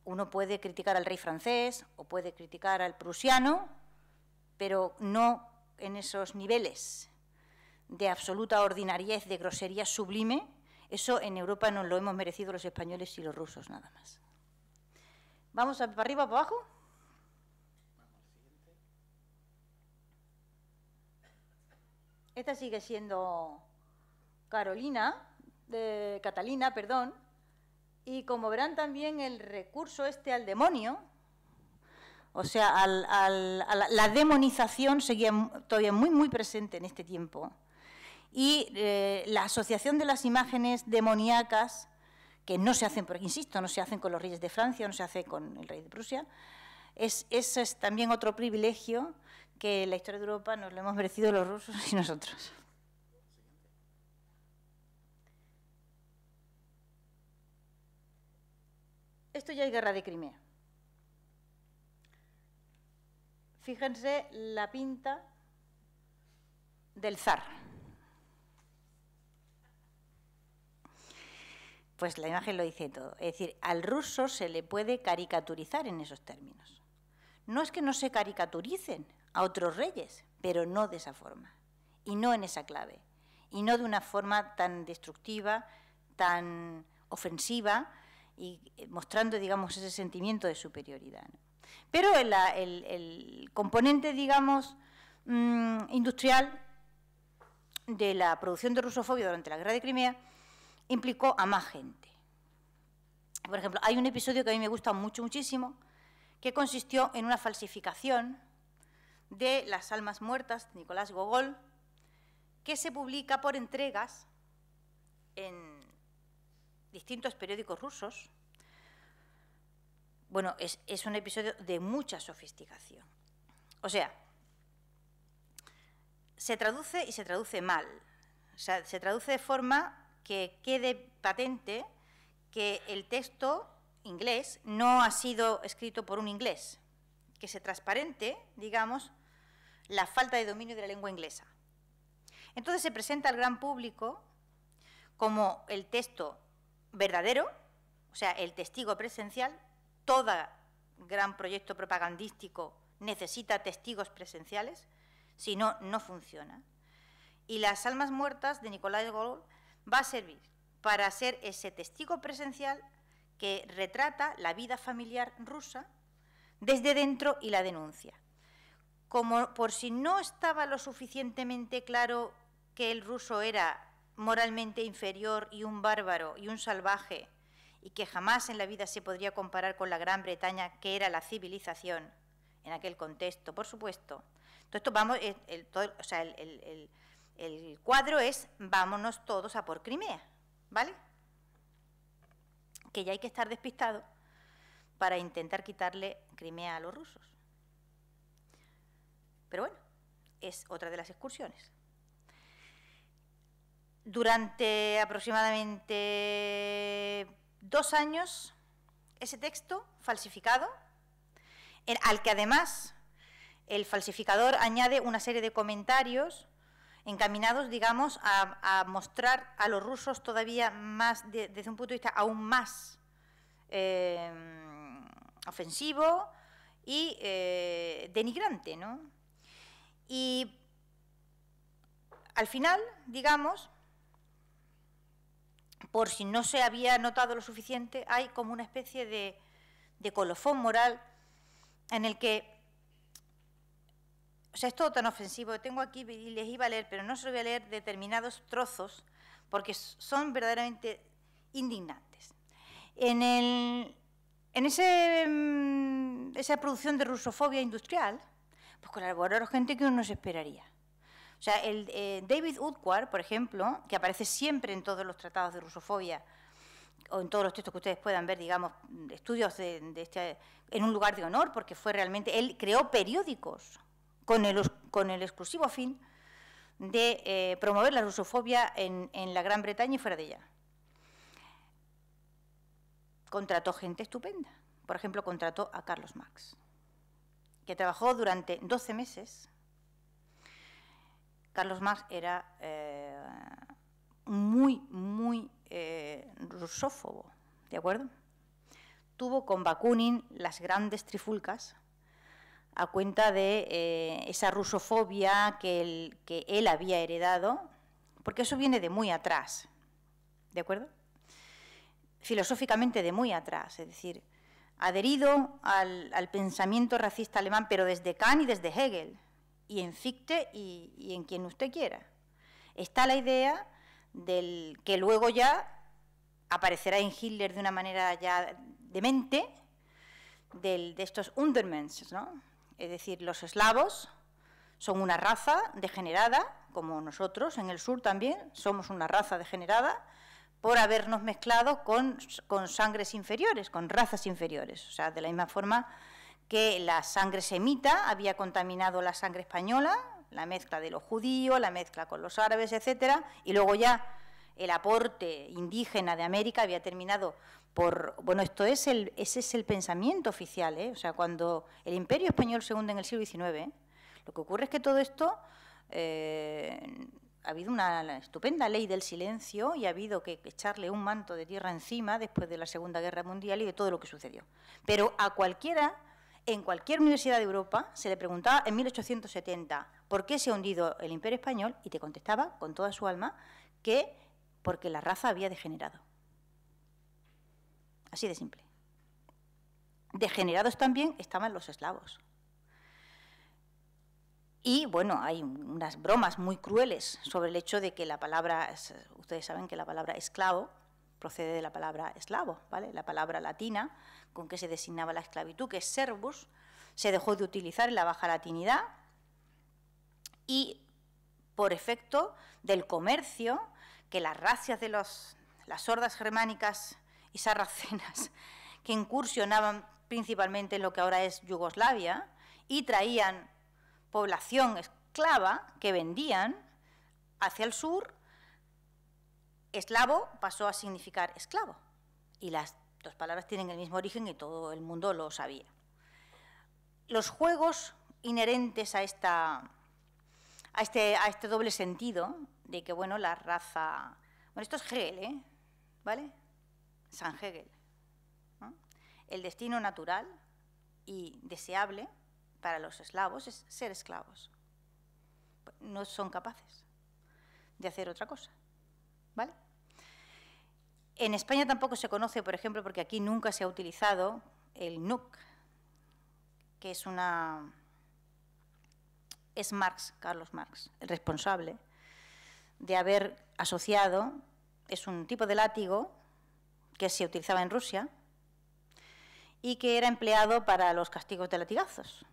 Speaker 2: Uno puede criticar al rey francés o puede criticar al prusiano, pero no en esos niveles de absoluta ordinariez, de grosería sublime. Eso en Europa nos lo hemos merecido los españoles y los rusos, nada más. ¿Vamos para arriba, para abajo? Esta sigue siendo Catalina, perdón, y como verán también el recurso al demonio, o sea, a la demonización seguía todavía muy, muy presente en este tiempo. Y la asociación de las imágenes demoníacas, que no se hacen, porque insisto, no se hacen con los reyes de Francia, no se hace con el rey de Prusia, eso es también otro privilegio que en la historia de Europa nos lo hemos merecido los rusos y nosotros. Esto ya es guerra de Crimea. Fíjense la pinta del zar. Pues la imagen lo dice todo. Es decir, al ruso se le puede caricaturizar en esos términos. No es que no se caricaturicen a otros reyes, pero no de esa forma, y no en esa clave, y no de una forma tan destructiva, tan ofensiva, y mostrando, digamos, ese sentimiento de superioridad, ¿no? Pero el componente, digamos, industrial de la producción de rusofobia durante la Guerra de Crimea implicó a más gente. Por ejemplo, hay un episodio que a mí me gusta muchísimo, que consistió en una falsificación de Las almas muertas de Nicolás Gogol, que se publica por entregas en distintos periódicos rusos. Bueno, es un episodio de mucha sofisticación. O sea, se traduce y se traduce mal. O sea, se traduce de forma que quede patente que el texto inglés no ha sido escrito por un inglés, que se transparente, digamos, la falta de dominio de la lengua inglesa. Entonces se presenta al gran público como el texto verdadero, o sea, el testigo presencial. Todo gran proyecto propagandístico necesita testigos presenciales, si no, no funciona. Y Las almas muertas de Nicolás Gogol va a servir para ser ese testigo presencial que retrata la vida familiar rusa desde dentro y la denuncia. Como por si no estaba lo suficientemente claro que el ruso era moralmente inferior y un bárbaro y un salvaje, y que jamás en la vida se podría comparar con la Gran Bretaña, que era la civilización en aquel contexto, por supuesto. Entonces, esto vamos, el cuadro es vámonos todos a por Crimea, ¿vale? Que ya hay que estar despistado para intentar quitarle Crimea a los rusos. Pero bueno, es otra de las excursiones. Durante aproximadamente 2 años, ese texto falsificado, al que además el falsificador añade una serie de comentarios encaminados, digamos, a mostrar a los rusos todavía más, desde un punto de vista aún más ofensivo y denigrante, ¿no? Y al final, digamos, por si no se había notado lo suficiente, hay como una especie de colofón moral en el que, o sea, es todo tan ofensivo, tengo aquí y les iba a leer, pero no se lo voy a leer determinados trozos, porque son verdaderamente indignantes. En esa producción de rusofobia industrial, pues colaboraron gente que uno no se esperaría. O sea, David Woodward, por ejemplo, que aparece siempre en todos los tratados de rusofobia, o en todos los textos que ustedes puedan ver, digamos, estudios en un lugar de honor, porque fue realmente, él creó periódicos con el exclusivo fin de promover la rusofobia en la Gran Bretaña y fuera de ella. Contrató gente estupenda. Por ejemplo, contrató a Carlos Marx, que trabajó durante 12 meses. Carlos Marx era muy rusófobo, ¿de acuerdo? Tuvo con Bakunin las grandes trifulcas a cuenta de esa rusofobia que él había heredado, porque eso viene de muy atrás, ¿de acuerdo? Filosóficamente de muy atrás, es decir, adherido al pensamiento racista alemán, pero desde Kant y desde Hegel, y en Fichte y en quien usted quiera. Está la idea del que luego ya aparecerá en Hitler de una manera ya demente, de estos Undermensch, ¿no? Es decir, los eslavos son una raza degenerada, como nosotros en el sur también somos una raza degenerada, por habernos mezclado con sangres inferiores, con razas inferiores. O sea, de la misma forma que la sangre semita había contaminado la sangre española, la mezcla de los judíos, la mezcla con los árabes, etcétera, y luego ya el aporte indígena de América había terminado por... Bueno, ese es el pensamiento oficial, ¿eh? O sea, cuando el Imperio Español se hunde en el siglo XIX, lo que ocurre es que todo esto... ha habido una estupenda ley del silencio y ha habido que echarle un manto de tierra encima después de la Segunda Guerra Mundial y de todo lo que sucedió. Pero a cualquiera, en cualquier universidad de Europa, se le preguntaba en 1870 por qué se ha hundido el Imperio Español y te contestaba con toda su alma que porque la raza había degenerado. Así de simple. Degenerados también estaban los eslavos. Y, bueno, hay unas bromas muy crueles sobre el hecho de que la palabra, ustedes saben que la palabra esclavo procede de la palabra eslavo, ¿vale? La palabra latina con que se designaba la esclavitud, que es servus, se dejó de utilizar en la baja latinidad y, por efecto del comercio, que las razzias de las hordas germánicas y sarracenas que incursionaban principalmente en lo que ahora es Yugoslavia y traían población esclava que vendían hacia el sur, eslavo pasó a significar esclavo. Y las dos palabras tienen el mismo origen y todo el mundo lo sabía. Los juegos inherentes a este doble sentido de que, bueno, la raza... Bueno, esto es Hegel, ¿vale? San Hegel, ¿no? El destino natural y deseable para los eslavos es ser esclavos. No son capaces de hacer otra cosa, ¿vale? En España tampoco se conoce, por ejemplo, porque aquí nunca se ha utilizado el NUC, que es Marx, Carlos Marx, el responsable de haber asociado, es un tipo de látigo que se utilizaba en Rusia y que era empleado para los castigos de latigazos.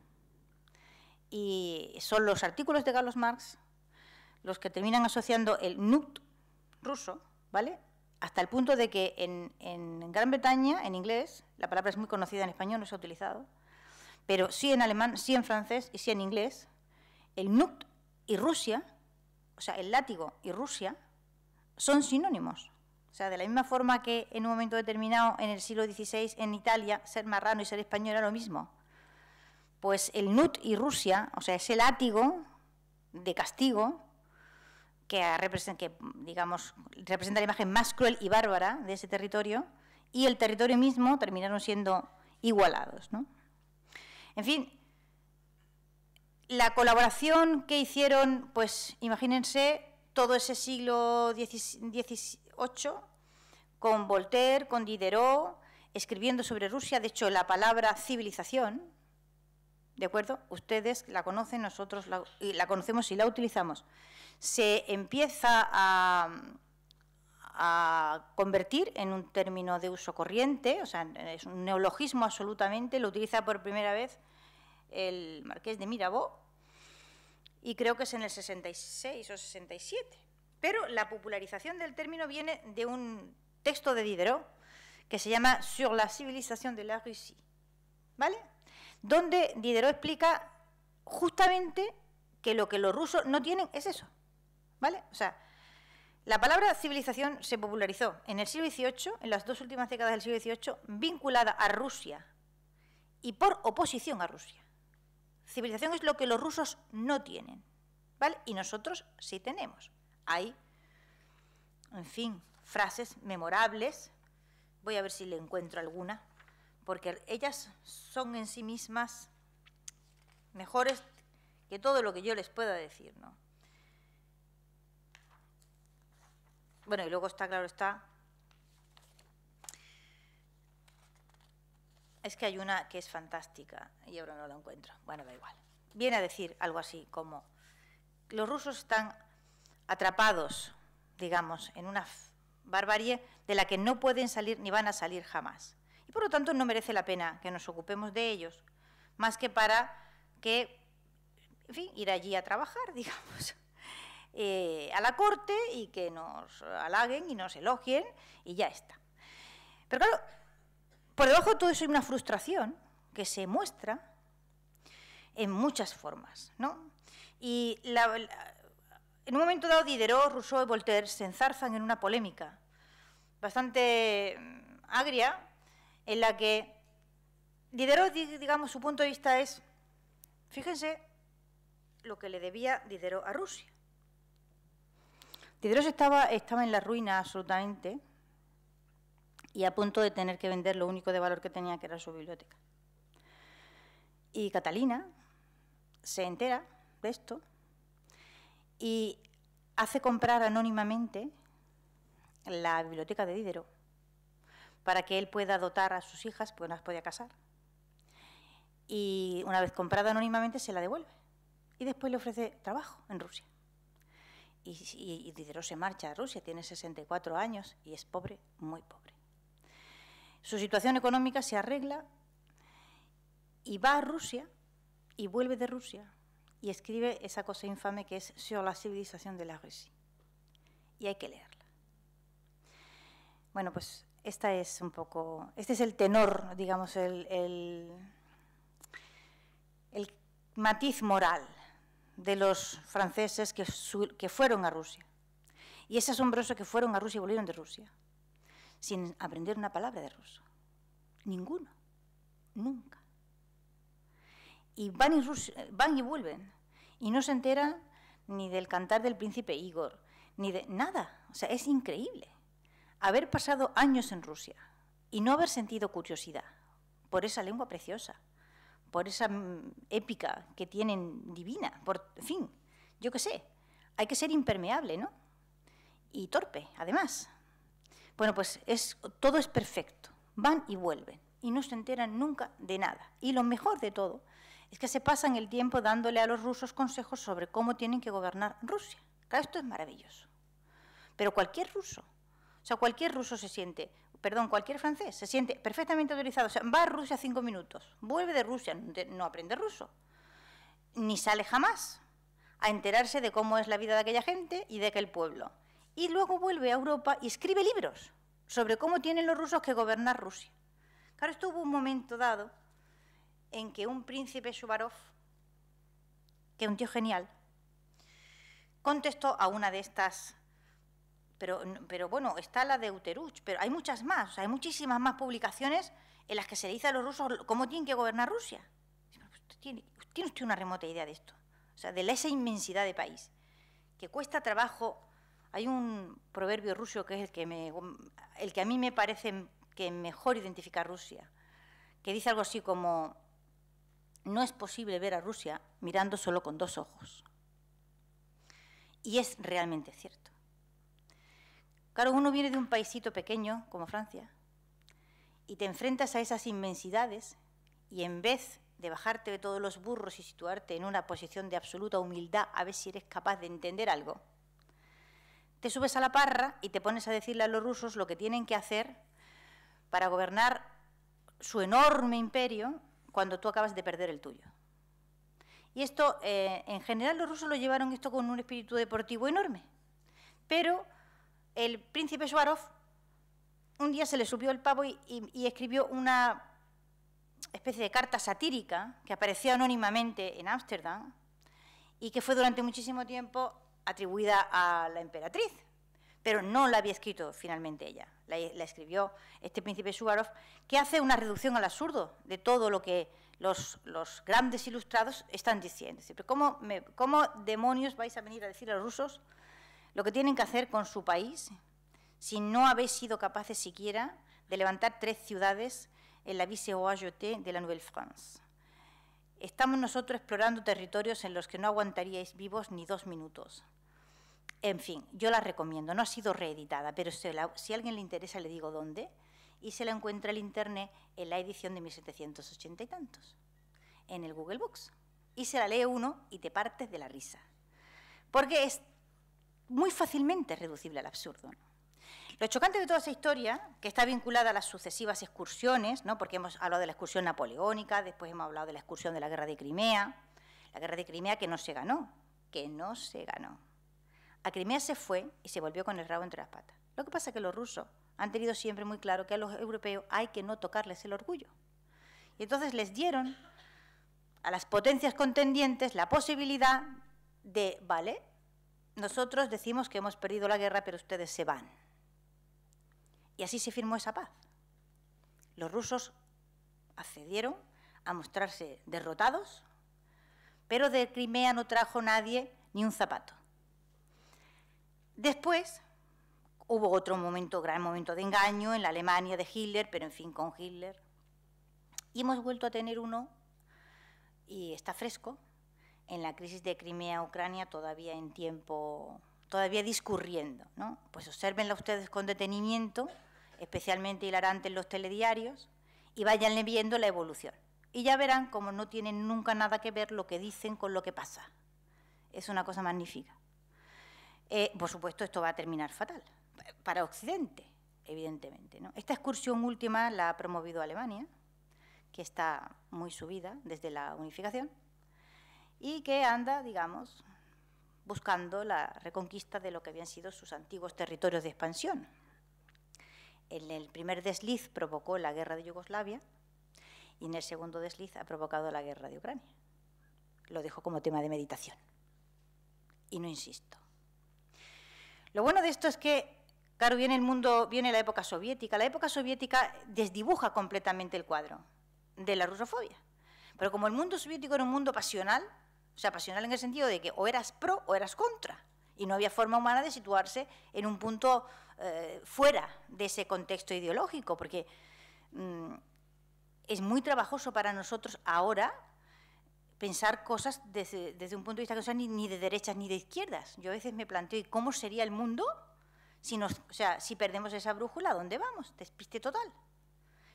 Speaker 2: Y son los artículos de Carlos Marx los que terminan asociando el NUT ruso, ¿vale? Hasta el punto de que en Gran Bretaña, en inglés, la palabra es muy conocida, en español no se ha utilizado, pero sí en alemán, sí en francés y sí en inglés, el NUT y Rusia, o sea, el látigo y Rusia, son sinónimos. O sea, de la misma forma que en un momento determinado, en el siglo XVI, en Italia, ser marrano y ser español era lo mismo. Pues el NUT y Rusia, o sea, ese látigo de castigo digamos, representa la imagen más cruel y bárbara de ese territorio, y el territorio mismo terminaron siendo igualados, ¿no? En fin, la colaboración que hicieron, pues imagínense todo ese siglo XVIII con Voltaire, con Diderot, escribiendo sobre Rusia. De hecho, la palabra civilización, ¿de acuerdo? Ustedes la conocen, nosotros la conocemos y la utilizamos. Se empieza a convertir en un término de uso corriente, o sea, es un neologismo absolutamente, lo utiliza por primera vez el marqués de Mirabeau, y creo que es en el 66 o 67. Pero la popularización del término viene de un texto de Diderot que se llama Sur la civilisation de la Russie, ¿vale? Donde Diderot explica justamente que lo que los rusos no tienen es eso, ¿vale? O sea, la palabra civilización se popularizó en el siglo XVIII, en las 2 últimas décadas del siglo XVIII, vinculada a Rusia y por oposición a Rusia. Civilización es lo que los rusos no tienen, ¿vale? Y nosotros sí tenemos. Hay, en fin, frases memorables. Voy a ver si le encuentro alguna, porque ellas son en sí mismas mejores que todo lo que yo les pueda decir, ¿no? Bueno, y luego está, claro está, es que hay una que es fantástica y ahora no la encuentro. Bueno, da igual. Viene a decir algo así como: los rusos están atrapados, digamos, en una barbarie de la que no pueden salir ni van a salir jamás. Y por lo tanto no merece la pena que nos ocupemos de ellos, más que para que, en fin, ir allí a trabajar, digamos, a la corte y que nos halaguen y nos elogien y ya está. Pero claro, por debajo de todo eso hay una frustración que se muestra en muchas formas, ¿no? Y en un momento dado Diderot, Rousseau y Voltaire se enzarzan en una polémica bastante agria, en la que Diderot, digamos, su punto de vista es, fíjense lo que le debía Diderot a Rusia. Diderot estaba en la ruina absolutamente y a punto de tener que vender lo único de valor que tenía, que era su biblioteca. Y Catalina se entera de esto y hace comprar anónimamente la biblioteca de Diderot para que él pueda dotar a sus hijas, pues no las podía casar. Y una vez comprada anónimamente se la devuelve y después le ofrece trabajo en Rusia. Y Diderot se marcha a Rusia, tiene 64 años y es pobre, muy pobre. Su situación económica se arregla y va a Rusia y vuelve de Rusia y escribe esa cosa infame que es Sur la civilisation de la Russie. Y hay que leerla. Bueno, pues este es el tenor, digamos, el matiz moral de los franceses que fueron a Rusia. Y es asombroso que fueron a Rusia y volvieron de Rusia sin aprender una palabra de ruso. Ninguno. Nunca. Y van y vuelven. Y no se enteran ni del cantar del príncipe Igor, ni de nada. O sea, es increíble haber pasado años en Rusia y no haber sentido curiosidad por esa lengua preciosa, por esa épica que tienen divina, en fin, yo qué sé, hay que ser impermeable, ¿no? Y torpe, además. Bueno, pues todo es perfecto, van y vuelven, y no se enteran nunca de nada. Y lo mejor de todo es que se pasan el tiempo dándole a los rusos consejos sobre cómo tienen que gobernar Rusia. Claro, esto es maravilloso. Pero cualquier ruso cualquier francés se siente perfectamente autorizado. O sea, va a Rusia 5 minutos, vuelve de Rusia, no aprende ruso, ni sale jamás a enterarse de cómo es la vida de aquella gente y de aquel pueblo. Y luego vuelve a Europa y escribe libros sobre cómo tienen los rusos que gobernar Rusia. Claro, esto hubo un momento dado en que un príncipe Suvarov, que es un tío genial, contestó a una de estas. Pero bueno, está la de Uteruch, pero hay muchas más, o sea, hay muchísimas más publicaciones en las que se le dice a los rusos cómo tienen que gobernar Rusia. ¿Tiene usted una remota idea de esto? O sea, de esa inmensidad de país, que cuesta trabajo. Hay un proverbio ruso que es el que a mí me parece que mejor identifica a Rusia, que dice algo así como: no es posible ver a Rusia mirando solo con 2 ojos. Y es realmente cierto. Claro, uno viene de un paisito pequeño como Francia y te enfrentas a esas inmensidades y en vez de bajarte de todos los burros y situarte en una posición de absoluta humildad a ver si eres capaz de entender algo, te subes a la parra y te pones a decirle a los rusos lo que tienen que hacer para gobernar su enorme imperio cuando tú acabas de perder el tuyo. Y esto, en general, los rusos lo llevaron esto con un espíritu deportivo enorme. Pero el príncipe Suvarov un día se le subió el pavo y escribió una especie de carta satírica que apareció anónimamente en Ámsterdam y que fue durante muchísimo tiempo atribuida a la emperatriz, pero no la había escrito finalmente ella, la escribió este príncipe Suvarov, que hace una reducción al absurdo de todo lo que los grandes ilustrados están diciendo. Es decir, ¿cómo demonios vais a venir a decir a los rusos lo que tienen que hacer con su país si no habéis sido capaces siquiera de levantar 3 ciudades en la vice-royauté de la Nouvelle-France? Estamos nosotros explorando territorios en los que no aguantaríais vivos ni 2 minutos. En fin, yo la recomiendo, no ha sido reeditada, pero si a alguien le interesa le digo dónde, y se la encuentra en internet en la edición de 1780 y tantos, en el Google Books. Y se la lee uno y te partes de la risa, porque es muy fácilmente reducible al absurdo, ¿no? Lo chocante de toda esa historia, que está vinculada a las sucesivas excursiones, ¿no? Porque hemos hablado de la excursión napoleónica, después hemos hablado de la excursión de la Guerra de Crimea, que no se ganó, A Crimea se fue y se volvió con el rabo entre las patas. Lo que pasa es que los rusos han tenido siempre muy claro que a los europeos hay que no tocarles el orgullo. Y entonces les dieron a las potencias contendientes la posibilidad de, vale, nosotros decimos que hemos perdido la guerra, pero ustedes se van. Y así se firmó esa paz. Los rusos accedieron a mostrarse derrotados, pero de Crimea no trajo nadie ni un zapato. Después hubo otro momento, gran momento de engaño en la Alemania de Hitler, pero en fin, con Hitler. Y hemos vuelto a tener uno, y está fresco, en la crisis de Crimea-Ucrania, todavía en tiempo, todavía discurriendo, ¿no? Pues obsérvenla ustedes con detenimiento, especialmente hilarante en los telediarios, y váyanle viendo la evolución. Y ya verán cómo no tienen nunca nada que ver lo que dicen con lo que pasa. Es una cosa magnífica. Por supuesto, esto va a terminar fatal, para Occidente, evidentemente, ¿no? Esta excursión última la ha promovido Alemania, que está muy subida desde la unificación, y que anda, digamos, buscando la reconquista de lo que habían sido sus antiguos territorios de expansión. En el primer desliz provocó la guerra de Yugoslavia y en el segundo desliz ha provocado la guerra de Ucrania. Lo dejo como tema de meditación y no insisto. Lo bueno de esto es que, claro, viene la época soviética. La época soviética desdibuja completamente el cuadro de la rusofobia. Pero como el mundo soviético era un mundo pasional, o sea, pasional en el sentido de que o eras pro o eras contra, y no había forma humana de situarse en un punto fuera de ese contexto ideológico, porque es muy trabajoso para nosotros ahora pensar cosas desde un punto de vista que no sean ni de derechas ni de izquierdas. Yo a veces me planteo, ¿y cómo sería el mundo si perdemos esa brújula? ¿Dónde vamos? Despiste total.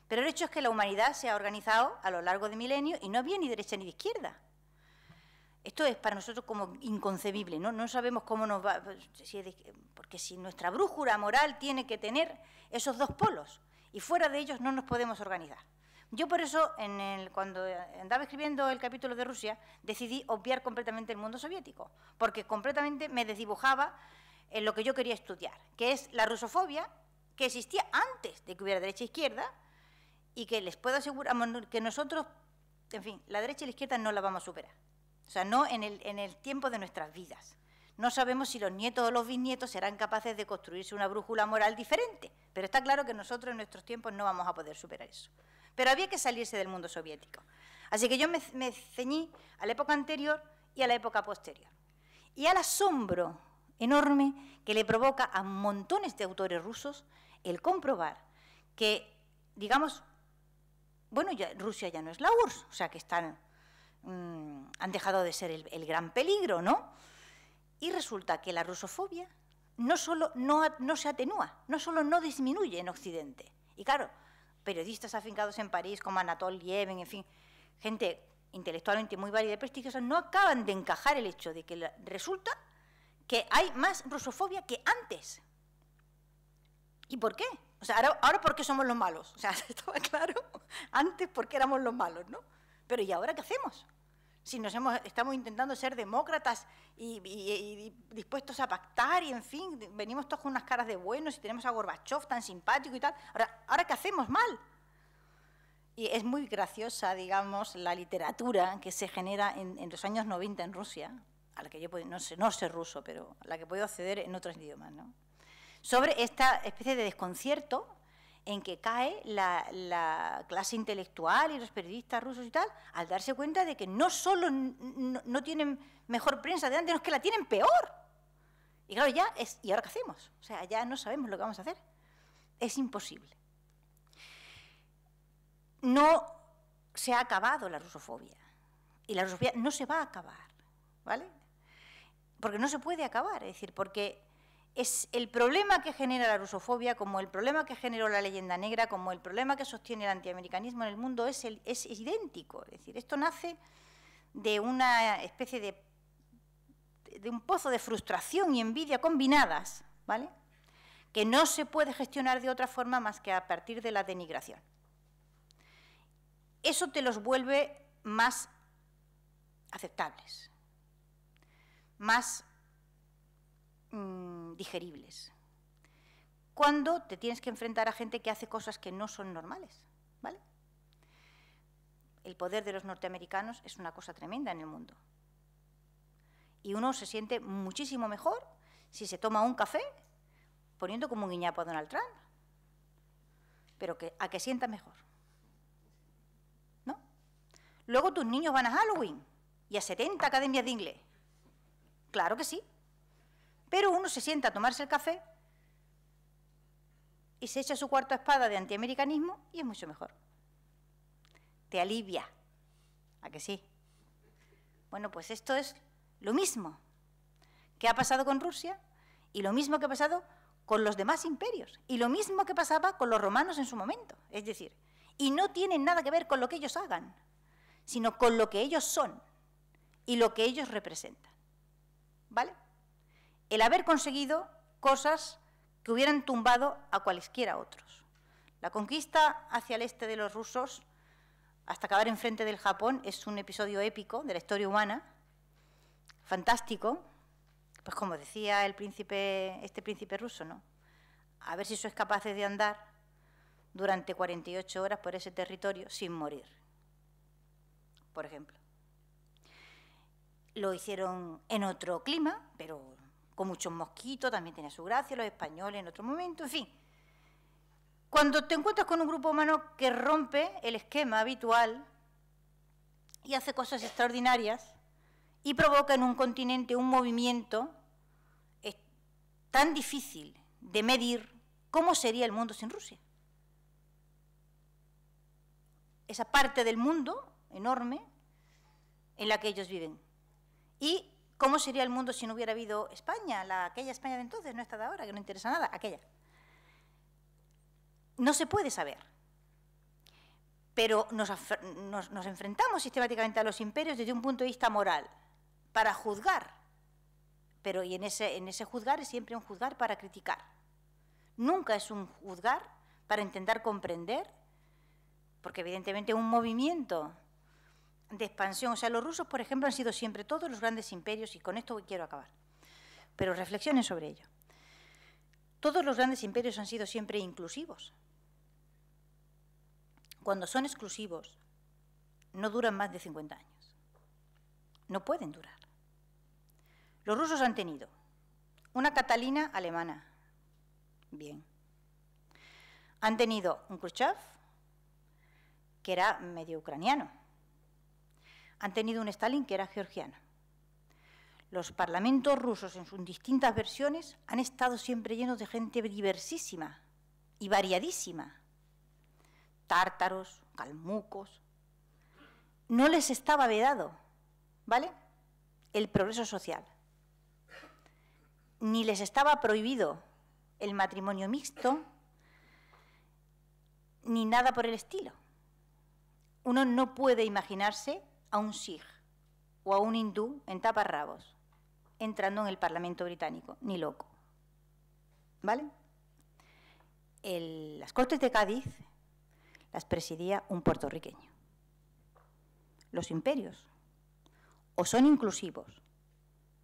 Speaker 2: Pero el hecho es que la humanidad se ha organizado a lo largo de milenios y no había ni derecha ni de izquierda. Esto es para nosotros como inconcebible, ¿no? No sabemos cómo nos va, porque si nuestra brújula moral tiene que tener esos dos polos y fuera de ellos no nos podemos organizar. Yo por eso, cuando andaba escribiendo el capítulo de Rusia, decidí obviar completamente el mundo soviético, porque completamente me desdibujaba en lo que yo quería estudiar, que es la rusofobia, que existía antes de que hubiera derecha e izquierda, y que les puedo asegurar que nosotros, en fin, la derecha y la izquierda no la vamos a superar. O sea, no en el tiempo de nuestras vidas. No sabemos si los nietos o los bisnietos serán capaces de construirse una brújula moral diferente, pero está claro que nosotros en nuestros tiempos no vamos a poder superar eso. Pero había que salirse del mundo soviético. Así que yo me ceñí a la época anterior y a la época posterior. Y al asombro enorme que le provoca a montones de autores rusos el comprobar que, digamos, bueno, Rusia ya no es la URSS, o sea que han dejado de ser el gran peligro, ¿no? Y resulta que la rusofobia no solo no se atenúa, no solo no disminuye en Occidente. Y claro, periodistas afincados en París como Anatol Lievin, en fin, gente intelectualmente muy válida y prestigiosa, no acaban de encajar el hecho de que resulta que hay más rusofobia que antes. ¿Y por qué? O sea, ahora ¿por qué somos los malos? O sea, estaba claro, antes porque éramos los malos, ¿no? Pero ¿y ahora qué hacemos?
Speaker 5: Si estamos intentando ser demócratas y dispuestos a pactar y, en fin, venimos todos con unas caras de buenos y tenemos a Gorbachov tan simpático y tal. ¿Ahora qué hacemos mal? Y es muy graciosa, digamos, la literatura que se genera en los años 90 en Rusia, a la que yo no sé ruso, pero a la que puedo acceder en otros idiomas, ¿no? Sobre esta especie de desconcierto en que cae la clase intelectual y los periodistas rusos y tal, al darse cuenta de que no solo no tienen mejor prensa de antes, sino que la tienen peor. Y claro, ¿y ahora qué hacemos? O sea, ya no sabemos lo que vamos a hacer. Es imposible. No se ha acabado la rusofobia. Y la rusofobia no se va a acabar, ¿vale? Porque no se puede acabar, es decir, porque es el problema que genera la rusofobia, como el problema que generó la leyenda negra, como el problema que sostiene el antiamericanismo en el mundo, es idéntico. Es decir, esto nace de una especie de un pozo de frustración y envidia combinadas, ¿vale?, que no se puede gestionar de otra forma más que a partir de la denigración. Eso te los vuelve más aceptables, más digeribles, cuando te tienes que enfrentar a gente que hace cosas que no son normales, ¿vale? El poder de los norteamericanos es una cosa tremenda en el mundo. Y uno se siente muchísimo mejor si se toma un café poniendo como un guiñapo a Donald Trump, pero a que sienta mejor, ¿no? Luego tus niños van a Halloween y a 70 academias de inglés. Claro que sí. Pero uno se sienta a tomarse el café y se echa su cuarta espada de antiamericanismo y es mucho mejor. Te alivia. ¿A que sí? Bueno, pues esto es lo mismo que ha pasado con Rusia y lo mismo que ha pasado con los demás imperios y lo mismo que pasaba con los romanos en su momento. Es decir, y no tienen nada que ver con lo que ellos hagan, sino con lo que ellos son y lo que ellos representan. ¿Vale? El haber conseguido cosas que hubieran tumbado a cualesquiera otros. La conquista hacia el este de los rusos, hasta acabar enfrente del Japón, es un episodio épico de la historia humana, fantástico, pues como decía este príncipe ruso, ¿no? A ver si sois capaces de andar durante 48 horas por ese territorio sin morir, por ejemplo. Lo hicieron en otro clima, pero con muchos mosquitos, también tenía su gracia, los españoles en otro momento, en fin. Cuando te encuentras con un grupo humano que rompe el esquema habitual y hace cosas extraordinarias y provoca en un continente un movimiento tan difícil de medir, ¿cómo sería el mundo sin Rusia? Esa parte del mundo enorme en la que ellos viven. Y ¿cómo sería el mundo si no hubiera habido España, aquella España de entonces, no esta de ahora, que no interesa nada, aquella? No se puede saber. Pero nos enfrentamos sistemáticamente a los imperios desde un punto de vista moral, para juzgar. Pero y en ese juzgar es siempre un juzgar para criticar. Nunca es un juzgar para intentar comprender, porque evidentemente un movimiento de expansión. O sea, los rusos, por ejemplo, han sido siempre todos los grandes imperios, y con esto quiero acabar, pero reflexionen sobre ello. Todos los grandes imperios han sido siempre inclusivos. Cuando son exclusivos, no duran más de 50 años. No pueden durar. Los rusos han tenido una Catalina alemana. Bien. Han tenido un Khrushchev, que era medio ucraniano. Han tenido un Stalin que era georgiano. Los parlamentos rusos en sus distintas versiones han estado siempre llenos de gente diversísima y variadísima. Tártaros, calmucos. No les estaba vedado, ¿vale?, el progreso social. Ni les estaba prohibido el matrimonio mixto, ni nada por el estilo. Uno no puede imaginarse a un sikh o a un hindú en taparrabos entrando en el Parlamento británico, ni loco. ¿Vale? Las Cortes de Cádiz las presidía un puertorriqueño. Los imperios o son inclusivos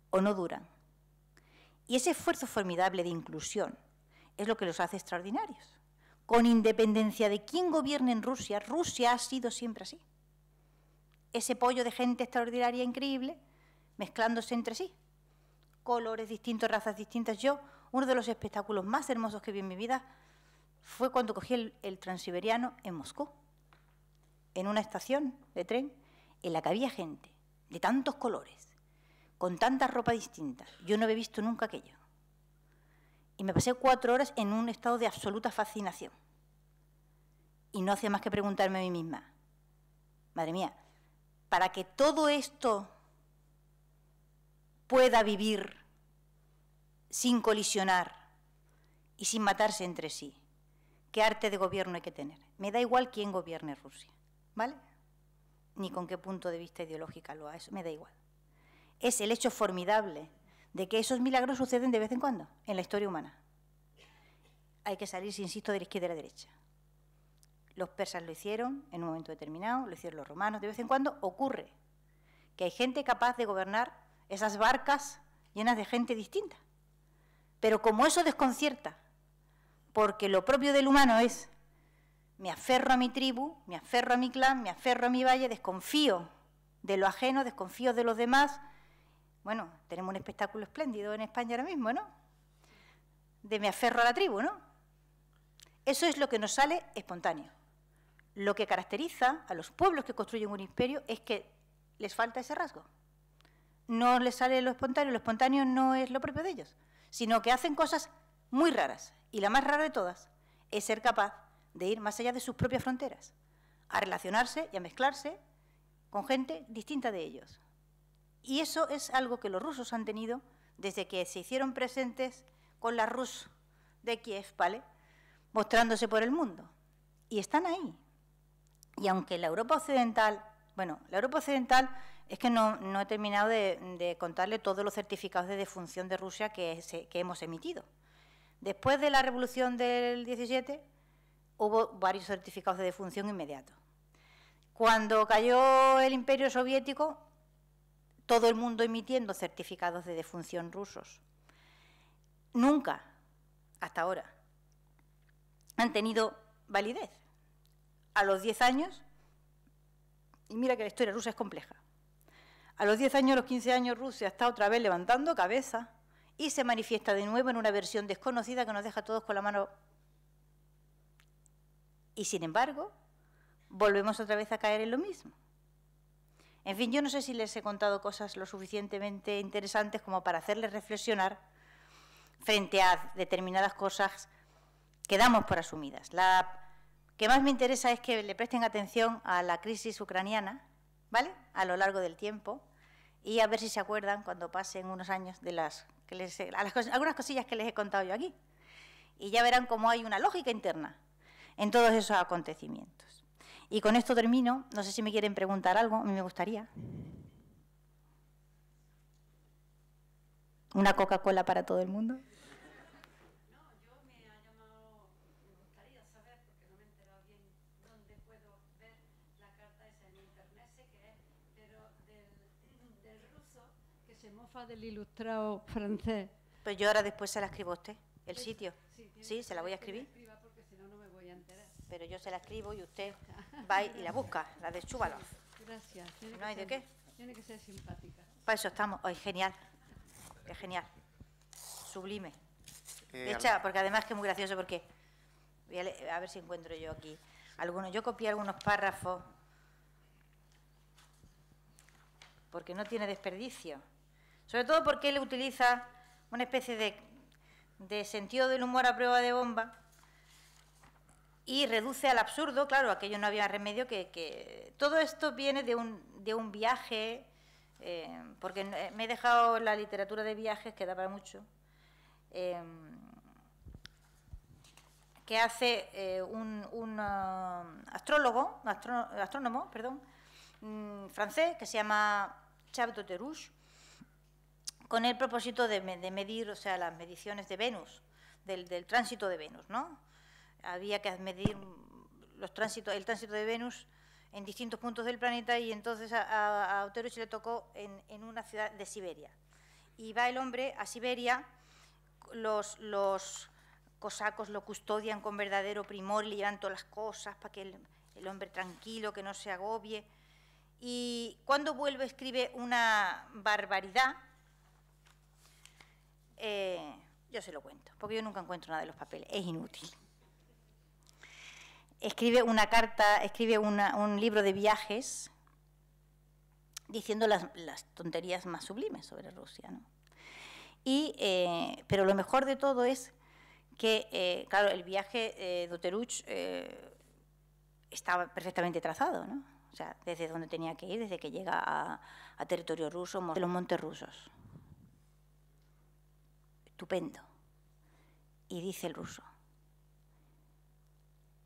Speaker 5: o no duran. Y ese esfuerzo formidable de inclusión es lo que los hace extraordinarios. Con independencia de quién gobierne en Rusia, Rusia ha sido siempre así. Ese pollo de gente extraordinaria, increíble, mezclándose entre sí. Colores distintos, razas distintas. Yo, uno de los espectáculos más hermosos que vi en mi vida fue cuando cogí el Transiberiano en Moscú, en una estación de tren en la que había gente de tantos colores, con tanta ropa distinta. Yo no había visto nunca aquello. Y me pasé 4 horas en un estado de absoluta fascinación. Y no hacía más que preguntarme a mí misma, madre mía, para que todo esto pueda vivir sin colisionar y sin matarse entre sí, ¿qué arte de gobierno hay que tener? Me da igual quién gobierne Rusia, ¿vale? Ni con qué punto de vista ideológico lo haga, eso me da igual. Es el hecho formidable de que esos milagros suceden de vez en cuando en la historia humana. Hay que salirse, insisto, de la izquierda y de la derecha. Los persas lo hicieron en un momento determinado, lo hicieron los romanos. De vez en cuando ocurre que hay gente capaz de gobernar esas barcas llenas de gente distinta. Pero como eso desconcierta, porque lo propio del humano es me aferro a mi tribu, me aferro a mi clan, me aferro a mi valle, desconfío de lo ajeno, desconfío de los demás. Bueno, tenemos un espectáculo espléndido en España ahora mismo, ¿no? De me aferro a la tribu, ¿no? Eso es lo que nos sale espontáneo. Lo que caracteriza a los pueblos que construyen un imperio es que les falta ese rasgo. No les sale lo espontáneo no es lo propio de ellos, sino que hacen cosas muy raras. Y la más rara de todas es ser capaz de ir más allá de sus propias fronteras, a relacionarse y a mezclarse con gente distinta de ellos. Y eso es algo que los rusos han tenido desde que se hicieron presentes con la Rus de Kiev, ¿vale?, mostrándose por el mundo. Y están ahí. Y aunque la Europa occidental, bueno, la Europa occidental es que no he terminado de contarle todos los certificados de defunción de Rusia que hemos emitido. Después de la revolución del 17 hubo varios certificados de defunción inmediatos. Cuando cayó el Imperio Soviético, todo el mundo emitiendo certificados de defunción rusos. Nunca, hasta ahora, han tenido validez. A los 10 años, y mira que la historia rusa es compleja, a los 10 años, a los 15 años, Rusia está otra vez levantando cabeza y se manifiesta de nuevo en una versión desconocida que nos deja a todos con la mano. Y sin embargo, volvemos otra vez a caer en lo mismo. En fin, yo no sé si les he contado cosas lo suficientemente interesantes como para hacerles reflexionar frente a determinadas cosas que damos por asumidas. La que más me interesa es que le presten atención a la crisis ucraniana, ¿vale?, a lo largo del tiempo, y a ver si se acuerdan cuando pasen unos años de algunas cosillas que les he contado yo aquí. Y ya verán cómo hay una lógica interna en todos esos acontecimientos. Y con esto termino. No sé si me quieren preguntar algo, a mí me gustaría. ¿Una Coca-Cola para todo el mundo?
Speaker 6: Se mofa del ilustrado francés.
Speaker 5: Pues yo ahora después se la escribo a usted, el sitio. Sí, se la voy a escribir.
Speaker 6: Porque si no, no me voy a enterar.
Speaker 5: Pero yo se la escribo y usted va y la busca, la de Chúbalo.
Speaker 6: Gracias.
Speaker 5: ¿No hay de qué?
Speaker 6: Tiene que ser simpática.
Speaker 5: Para eso estamos. Hoy genial. Es genial. Sublime. Hecha, porque además que es muy gracioso porque... Voy a ver si encuentro yo aquí algunos. Yo copié algunos párrafos porque no tiene desperdicio. Sobre todo porque él utiliza una especie de sentido del humor a prueba de bomba y reduce al absurdo, claro, aquello no había remedio, que todo esto viene de un viaje, porque me he dejado la literatura de viajes, que da para mucho, que hace un astrónomo, francés, que se llama Charles de Terrouche, con el propósito de medir, o sea, las mediciones de Venus, del tránsito de Venus, ¿no? Había que medir el tránsito de Venus en distintos puntos del planeta, y entonces a Auteruch le tocó en una ciudad de Siberia. Y va el hombre a Siberia, los cosacos lo custodian con verdadero primor, le llevan todas las cosas para que el hombre tranquilo, que no se agobie. Y cuando vuelve escribe una barbaridad. Yo se lo cuento, porque yo nunca encuentro nada de los papeles, es inútil. Escribe una carta, escribe un libro de viajes diciendo las tonterías más sublimes sobre Rusia, ¿no? Pero lo mejor de todo es que, claro, el viaje de Auteruch estaba perfectamente trazado, ¿no? O sea, desde donde tenía que ir, desde que llega a territorio ruso, de los montes rusos. Estupendo. Y dice el ruso,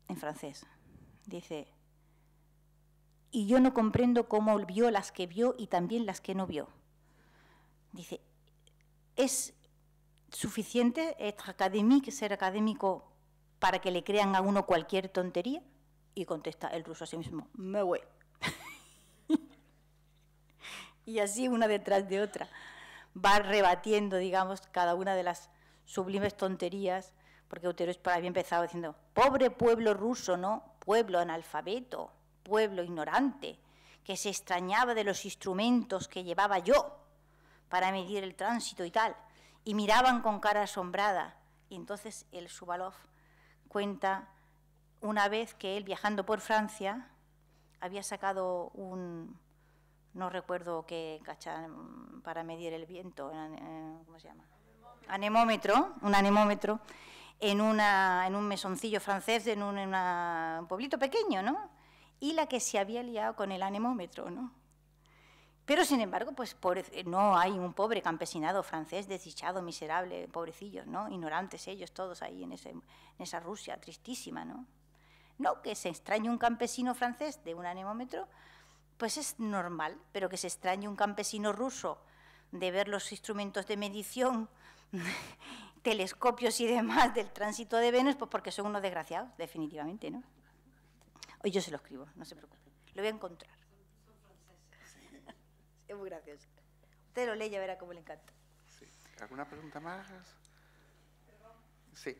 Speaker 5: en francés, dice: y yo no comprendo cómo vio las que vio y también las que no vio. Dice, ¿es suficiente ser académico para que le crean a uno cualquier tontería? Y contesta el ruso a sí mismo, me voy. Y así una detrás de otra va rebatiendo, digamos, cada una de las sublimes tonterías, porque Auteruch había empezado diciendo, pobre pueblo ruso, ¿no? Pueblo analfabeto, pueblo ignorante, que se extrañaba de los instrumentos que llevaba yo para medir el tránsito y tal, y miraban con cara asombrada. Y entonces el Shuvalov cuenta una vez que él, viajando por Francia, había sacado no recuerdo qué cachan para medir el viento, ¿cómo se llama? Anemómetro, un anemómetro, en un mesoncillo francés, en un pueblito pequeño, ¿no? Y la que se había liado con el anemómetro, ¿no? Pero, sin embargo, pues no hay un pobre campesinado francés desdichado, miserable, pobrecillos, ¿no? Ignorantes ellos todos ahí en esa Rusia tristísima, ¿no? No, que se extrañe un campesino francés de un anemómetro, pues es normal, pero que se extrañe un campesino ruso de ver los instrumentos de medición, telescopios y demás del tránsito de Venus, pues porque son unos desgraciados, definitivamente, ¿no? Hoy yo se lo escribo, no se preocupe, lo voy a encontrar. Es muy gracioso. Usted lo lee y ya verá cómo le encanta.
Speaker 4: Sí. ¿Alguna pregunta más? Sí.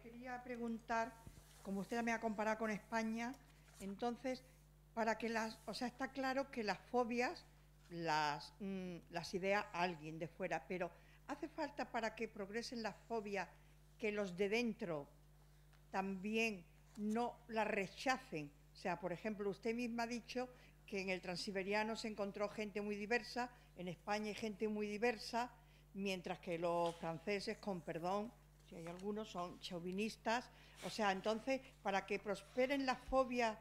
Speaker 7: Quería preguntar, como usted me ha comparado con España, entonces, para que o sea, está claro que las fobias las idea alguien de fuera, pero ¿hace falta para que progresen las fobias que los de dentro también no las rechacen? O sea, por ejemplo, usted misma ha dicho que en el transiberiano se encontró gente muy diversa, en España hay gente muy diversa, mientras que los franceses, con perdón, si hay algunos, son chauvinistas. O sea, entonces, para que prosperen las fobias,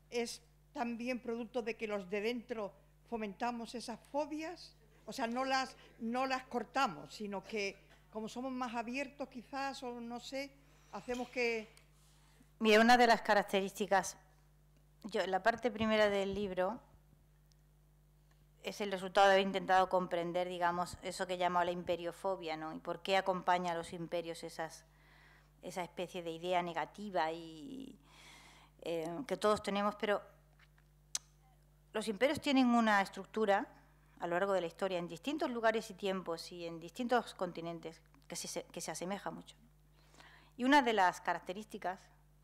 Speaker 7: ¿es también producto de que los de dentro fomentamos esas fobias? O sea, no las cortamos, sino que, como somos más abiertos quizás, o no sé, hacemos que...
Speaker 5: Mira, una de las características... en la parte primera del libro es el resultado de haber intentado comprender, digamos, eso que llamo la imperiofobia, ¿no? Y por qué acompaña a los imperios esa especie de idea negativa y que todos tenemos, pero los imperios tienen una estructura a lo largo de la historia en distintos lugares y tiempos y en distintos continentes que se asemeja mucho. Y una de las características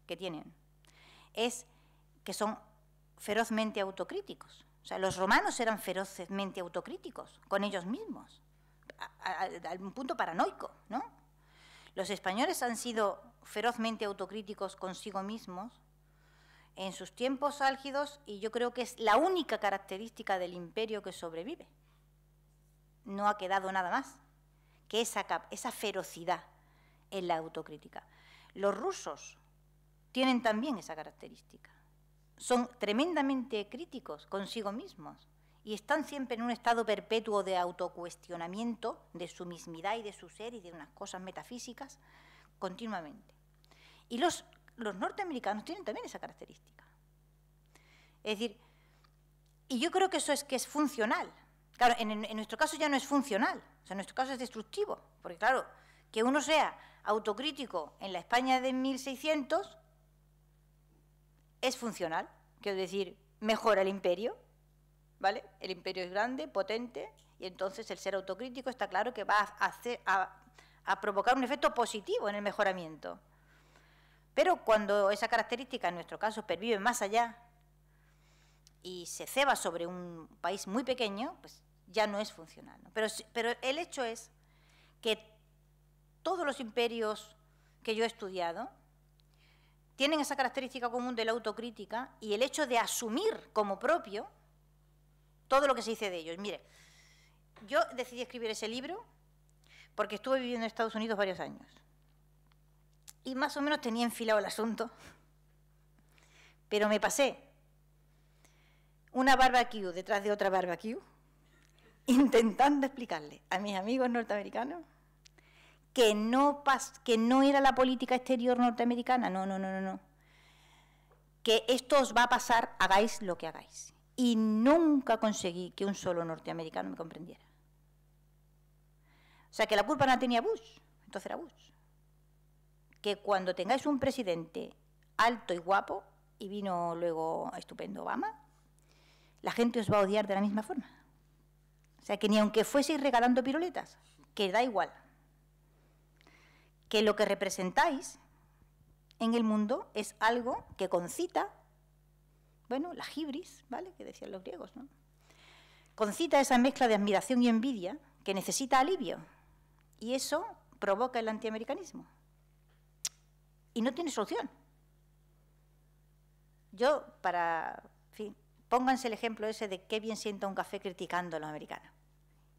Speaker 5: que tienen es que son ferozmente autocríticos. O sea, los romanos eran ferozmente autocríticos con ellos mismos, a un punto paranoico, ¿no? Los españoles han sido ferozmente autocríticos consigo mismos en sus tiempos álgidos y yo creo que es la única característica del imperio que sobrevive. No ha quedado nada más que esa ferocidad en la autocrítica. Los rusos tienen también esa característica. Son tremendamente críticos consigo mismos y están siempre en un estado perpetuo de autocuestionamiento de su mismidad y de su ser y de unas cosas metafísicas continuamente. Y los norteamericanos tienen también esa característica. Es decir, y yo creo que eso es funcional. Claro, en nuestro caso ya no es funcional, o sea, en nuestro caso es destructivo, porque claro, que uno sea autocrítico en la España de 1600 es funcional, quiero decir, mejora el imperio, ¿vale? El imperio es grande, potente, y entonces el ser autocrítico está claro que va a provocar un efecto positivo en el mejoramiento. Pero cuando esa característica, en nuestro caso, pervive más allá y se ceba sobre un país muy pequeño, pues ya no es funcional, ¿no? Pero el hecho es que todos los imperios que yo he estudiado tienen esa característica común de la autocrítica y el hecho de asumir como propio todo lo que se dice de ellos. Mire, yo decidí escribir ese libro porque estuve viviendo en Estados Unidos varios años y más o menos tenía enfilado el asunto, pero me pasé una barbecue detrás de otra barbecue intentando explicarle a mis amigos norteamericanos que no era la política exterior norteamericana, no, que esto os va a pasar, hagáis lo que hagáis. Y nunca conseguí que un solo norteamericano me comprendiera. O sea, que la culpa no la tenía Bush, entonces era Bush. Que cuando tengáis un presidente alto y guapo, y vino luego estupendo Obama, la gente os va a odiar de la misma forma. O sea, que ni aunque fueseis regalando piruletas, que da igual. Que lo que representáis en el mundo es algo que concita, bueno, la hibris, ¿vale?, que decían los griegos, ¿no? Concita esa mezcla de admiración y envidia que necesita alivio. Y eso provoca el antiamericanismo. Y no tiene solución. Yo, en fin, pónganse el ejemplo ese de qué bien sienta un café criticando a los americanos.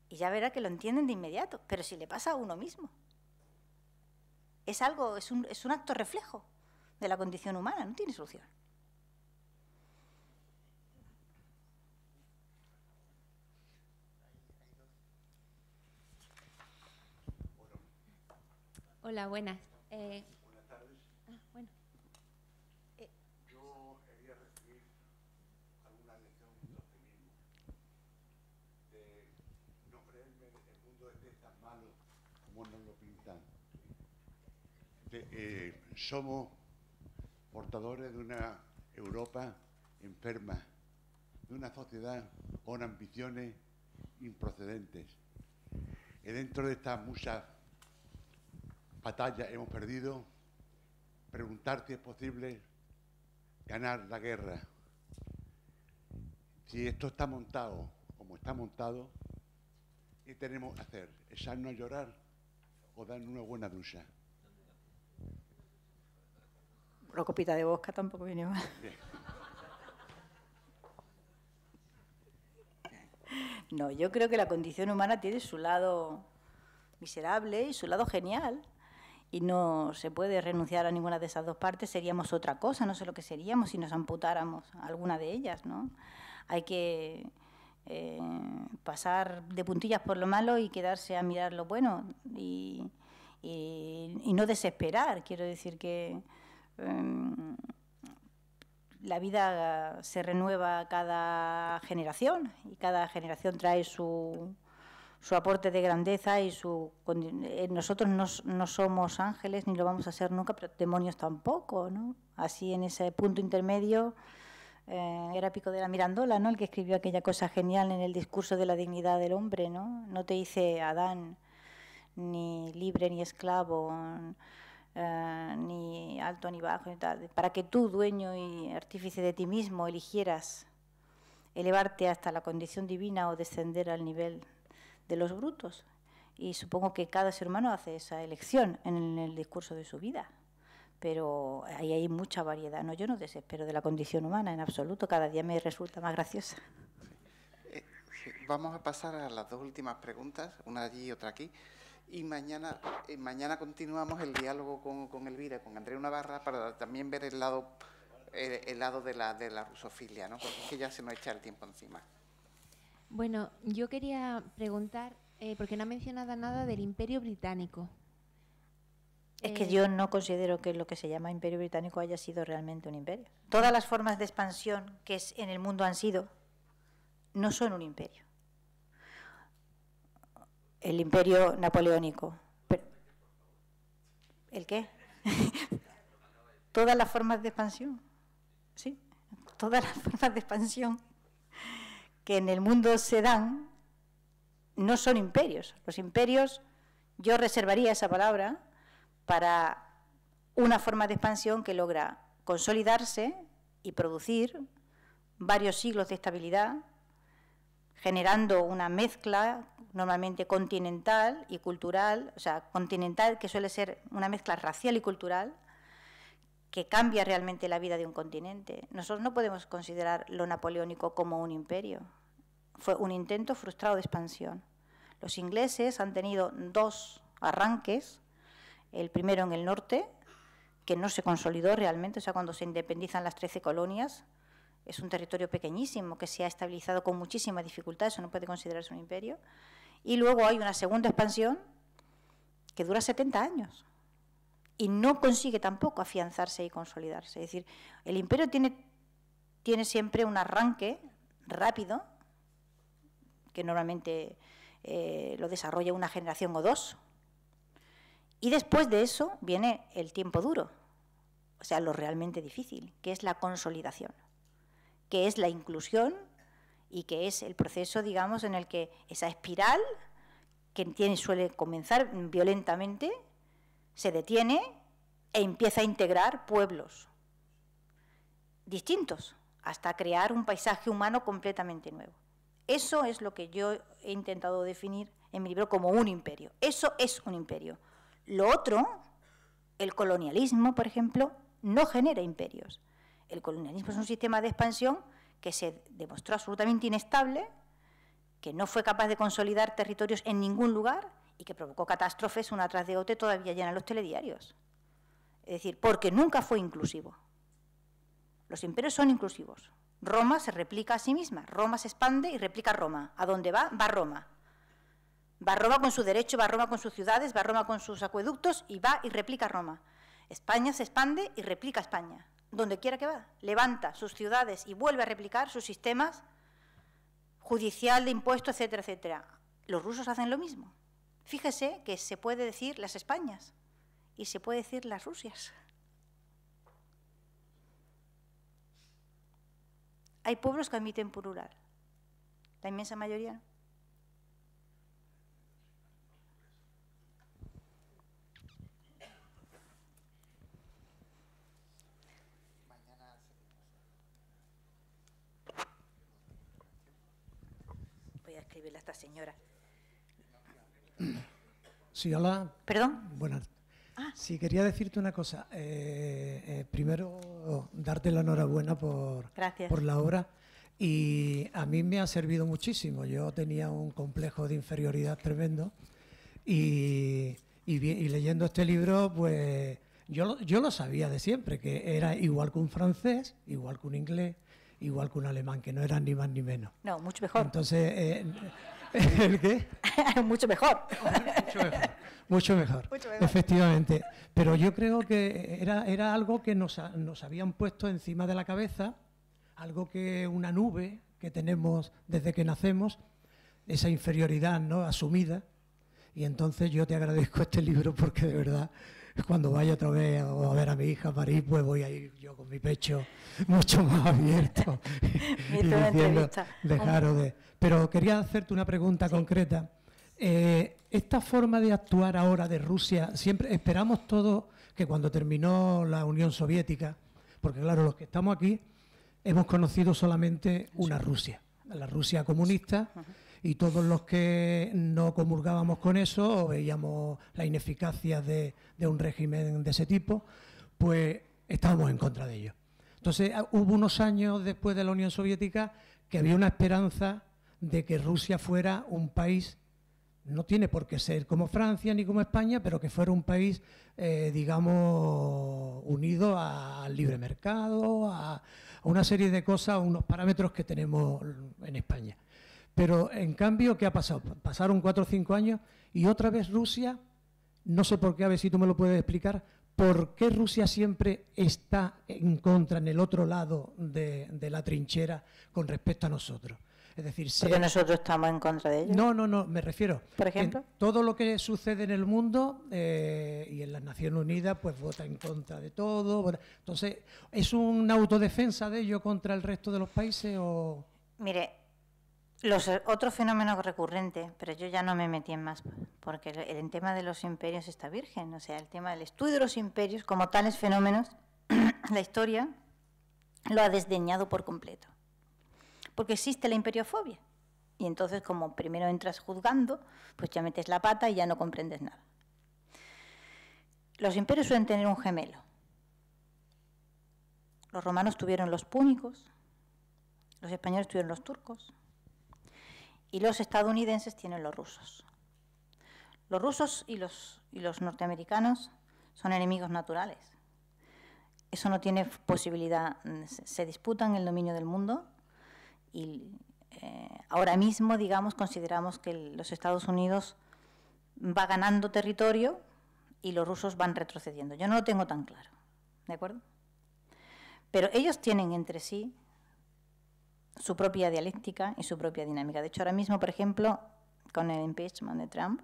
Speaker 5: Y ya verá que lo entienden de inmediato, pero si le pasa a uno mismo. Es algo, es un acto reflejo de la condición humana, no tiene solución.
Speaker 8: Hola, buenas.
Speaker 3: Buenas tardes.
Speaker 8: Bueno.
Speaker 3: Yo quería recibir alguna lección de optimismo, de no creerme que el mundo esté tan malo como nos lo pintan. Somos portadores de una Europa enferma, de una sociedad con ambiciones improcedentes. Y dentro de estas muchas batallas hemos perdido, preguntar si es posible ganar la guerra. Si esto está montado como está montado, ¿qué tenemos que hacer? ¿Echarnos a llorar o darnos una buena ducha?
Speaker 5: Una copita de vodka tampoco viene mal.
Speaker 3: Bien.
Speaker 5: No, yo creo que la condición humana tiene su lado miserable y su lado genial. Y no se puede renunciar a ninguna de esas dos partes, seríamos otra cosa, no sé lo que seríamos si nos amputáramos a alguna de ellas, ¿no? Hay que pasar de puntillas por lo malo y quedarse a mirar lo bueno y no desesperar. Quiero decir que la vida se renueva cada generación y cada generación trae su aporte de grandeza y nosotros no somos ángeles ni lo vamos a ser nunca, pero demonios tampoco, ¿no? Así en ese punto intermedio era Pico de la Mirandola, ¿no?, el que escribió aquella cosa genial en el discurso de la dignidad del hombre, ¿no? No te dice Adán ni libre ni esclavo, ni alto ni bajo, ni tal, para que tú, dueño y artífice de ti mismo, eligieras elevarte hasta la condición divina o descender al nivel de los brutos. Y supongo que cada ser humano hace esa elección en el discurso de su vida, pero ahí hay mucha variedad. No, yo no desespero de la condición humana en absoluto, cada día me resulta más graciosa.
Speaker 4: Vamos a pasar a las dos últimas preguntas, una allí y otra aquí, y mañana continuamos el diálogo con Elvira, con Andrea Navarra, para también ver el lado de la rusofilia, ¿no?, porque es que ya se nos echa el tiempo encima.
Speaker 8: Bueno, yo quería preguntar, porque no ha mencionado nada del Imperio Británico.
Speaker 5: Es que yo no considero que lo que se llama Imperio Británico haya sido realmente un imperio. Todas las formas de expansión que en el mundo han sido, no son un imperio. El imperio napoleónico. ¿El qué? Todas las formas de expansión. sí, todas las formas de expansión que en el mundo se dan no son imperios. Los imperios, yo reservaría esa palabra para una forma de expansión que logra consolidarse y producir varios siglos de estabilidad, generando una mezcla normalmente continental y cultural, o sea, continental que suele ser una mezcla racial y cultural, que cambia realmente la vida de un continente. Nosotros no podemos considerar lo napoleónico como un imperio. Fue un intento frustrado de expansión. Los ingleses han tenido 2 arranques, el primero en el norte, que no se consolidó realmente, o sea, cuando se independizan las 13 colonias, es un territorio pequeñísimo que se ha estabilizado con muchísima dificultad, eso no puede considerarse un imperio. Y luego hay una segunda expansión que dura 70 años y no consigue tampoco afianzarse y consolidarse. Es decir, el imperio tiene siempre un arranque rápido, que normalmente lo desarrolla una generación o 2, y después de eso viene el tiempo duro, o sea, lo realmente difícil, que es la consolidación, que es la inclusión y que es el proceso, digamos, en el que esa espiral que suele comenzar violentamente se detiene e empieza a integrar pueblos distintos hasta crear un paisaje humano completamente nuevo. Eso es lo que yo he intentado definir en mi libro como un imperio. Eso es un imperio. Lo otro, el colonialismo, por ejemplo, no genera imperios. El colonialismo es un sistema de expansión que se demostró absolutamente inestable, que no fue capaz de consolidar territorios en ningún lugar y que provocó catástrofes una tras de otra, todavía llenan los telediarios. Es decir, porque nunca fue inclusivo. Los imperios son inclusivos. Roma se replica a sí misma, Roma se expande y replica a Roma. ¿A dónde va? Va Roma. Va Roma con su derecho, va Roma con sus ciudades, va Roma con sus acueductos y va y replica a Roma. España se expande y replica a España. Donde quiera que va, levanta sus ciudades y vuelve a replicar sus sistemas judicial, de impuestos, etcétera, etcétera. Los rusos hacen lo mismo. Fíjese que se puede decir las Españas y se puede decir las Rusias. Hay pueblos que admiten plural, la inmensa mayoría no. Voy a escribirle a esta señora.
Speaker 9: Sí, hola.
Speaker 5: ¿Perdón?
Speaker 9: Buenas. Sí, quería decirte una cosa. Primero, darte la enhorabuena por la obra. Y a mí me ha servido muchísimo. Yo tenía un complejo de inferioridad tremendo. Y leyendo este libro, pues yo lo sabía de siempre, que era igual que un francés, igual que un inglés, igual que un alemán, que no eran ni más ni menos.
Speaker 5: No, mucho mejor.
Speaker 9: Entonces, ¿el qué?
Speaker 5: Mucho mejor.
Speaker 9: Mucho mejor, efectivamente. Pero yo creo que era algo que nos habían puesto encima de la cabeza, algo que una nube que tenemos desde que nacemos, esa inferioridad, ¿no?, asumida. Y entonces yo te agradezco este libro porque de verdad, cuando vaya otra vez a ver a mi hija a París, pues voy a ir yo con mi pecho mucho más abierto y diciendo, dejaros de... Pero quería hacerte una pregunta concreta. Esta forma de actuar ahora de Rusia, siempre esperamos todos que cuando terminó la Unión Soviética, porque claro, los que estamos aquí hemos conocido solamente una Rusia, la Rusia comunista, y todos los que no comulgábamos con eso o veíamos la ineficacia de un régimen de ese tipo, pues estábamos en contra de ello. Entonces hubo unos años después de la Unión Soviética que había una esperanza de que Rusia fuera un país, no tiene por qué ser como Francia ni como España, pero que fuera un país, digamos, unido al libre mercado, a una serie de cosas, a unos parámetros que tenemos en España. Pero, en cambio, ¿qué ha pasado? Pasaron 4 o 5 años y otra vez Rusia, no sé por qué, a ver si tú me lo puedes explicar, ¿por qué Rusia siempre está en contra, en el otro lado de la trinchera con respecto a nosotros? Es decir,
Speaker 5: porque nosotros estamos en contra de ellos.
Speaker 9: No, me refiero.
Speaker 5: Por ejemplo,
Speaker 9: todo lo que sucede en el mundo y en las Naciones Unidas, pues vota en contra de todo. Entonces, ¿es una autodefensa de ello contra el resto de los países o...?
Speaker 5: Mire, los otros fenómenos recurrentes, pero yo ya no me metí en más, porque el tema de los imperios está virgen. O sea, el tema del estudio de los imperios como tales fenómenos, la historia lo ha desdeñado por completo. Porque existe la imperiofobia. Y entonces, como primero entras juzgando, pues ya metes la pata y ya no comprendes nada. Los imperios suelen tener un gemelo. Los romanos tuvieron los púnicos, los españoles tuvieron los turcos, y los estadounidenses tienen los rusos. Los rusos y los norteamericanos son enemigos naturales. Eso no tiene posibilidad. Se disputan el dominio del mundo. Y ahora mismo, digamos, consideramos que los Estados Unidos va ganando territorio y los rusos van retrocediendo. Yo no lo tengo tan claro, ¿de acuerdo? Pero ellos tienen entre sí su propia dialéctica y su propia dinámica. De hecho, ahora mismo, por ejemplo, con el impeachment de Trump,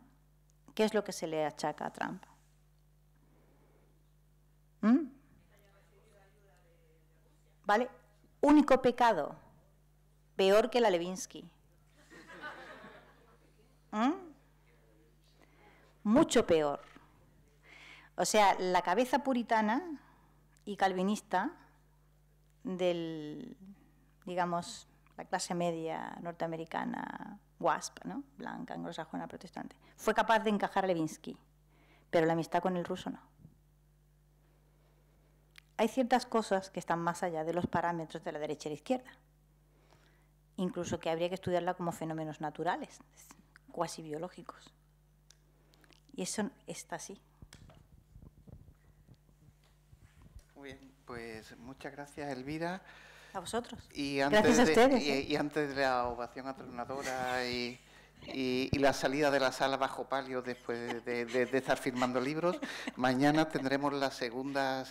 Speaker 5: ¿qué es lo que se le achaca a Trump? ¿Vale? Único pecado. Peor que la Levinsky. Mucho peor. O sea, la cabeza puritana y calvinista digamos, la clase media norteamericana, WASP, ¿no? Blanca, anglosajona, protestante, fue capaz de encajar a Levinsky, pero la amistad con el ruso no. Hay ciertas cosas que están más allá de los parámetros de la derecha y la izquierda. Incluso que habría que estudiarla como fenómenos naturales, cuasi biológicos. Y eso está así.
Speaker 4: Muy bien, pues muchas gracias, Elvira.
Speaker 5: A vosotros.
Speaker 4: Gracias
Speaker 5: a ustedes.
Speaker 4: Y antes de la ovación atronadora y la salida de la sala bajo palio después de estar firmando libros, mañana tendremos la segunda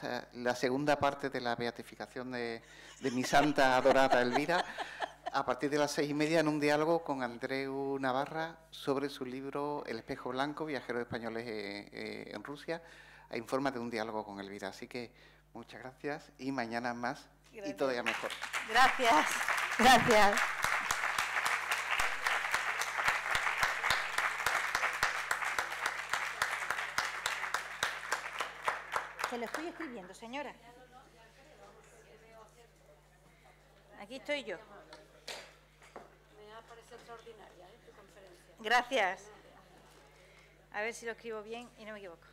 Speaker 4: parte de la beatificación de mi santa adorada Elvira, a partir de las 6:30 en un diálogo con Andreu Navarra sobre su libro El espejo blanco, viajeros españoles en Rusia, en forma de un diálogo con Elvira. Así que muchas gracias y mañana más. Gracias. Y todavía mejor.
Speaker 5: Gracias. Gracias. Se lo estoy escribiendo, señora. Aquí estoy yo.
Speaker 6: Me ha parecido extraordinaria tu conferencia.
Speaker 5: Gracias. A ver si lo escribo bien y no me equivoco.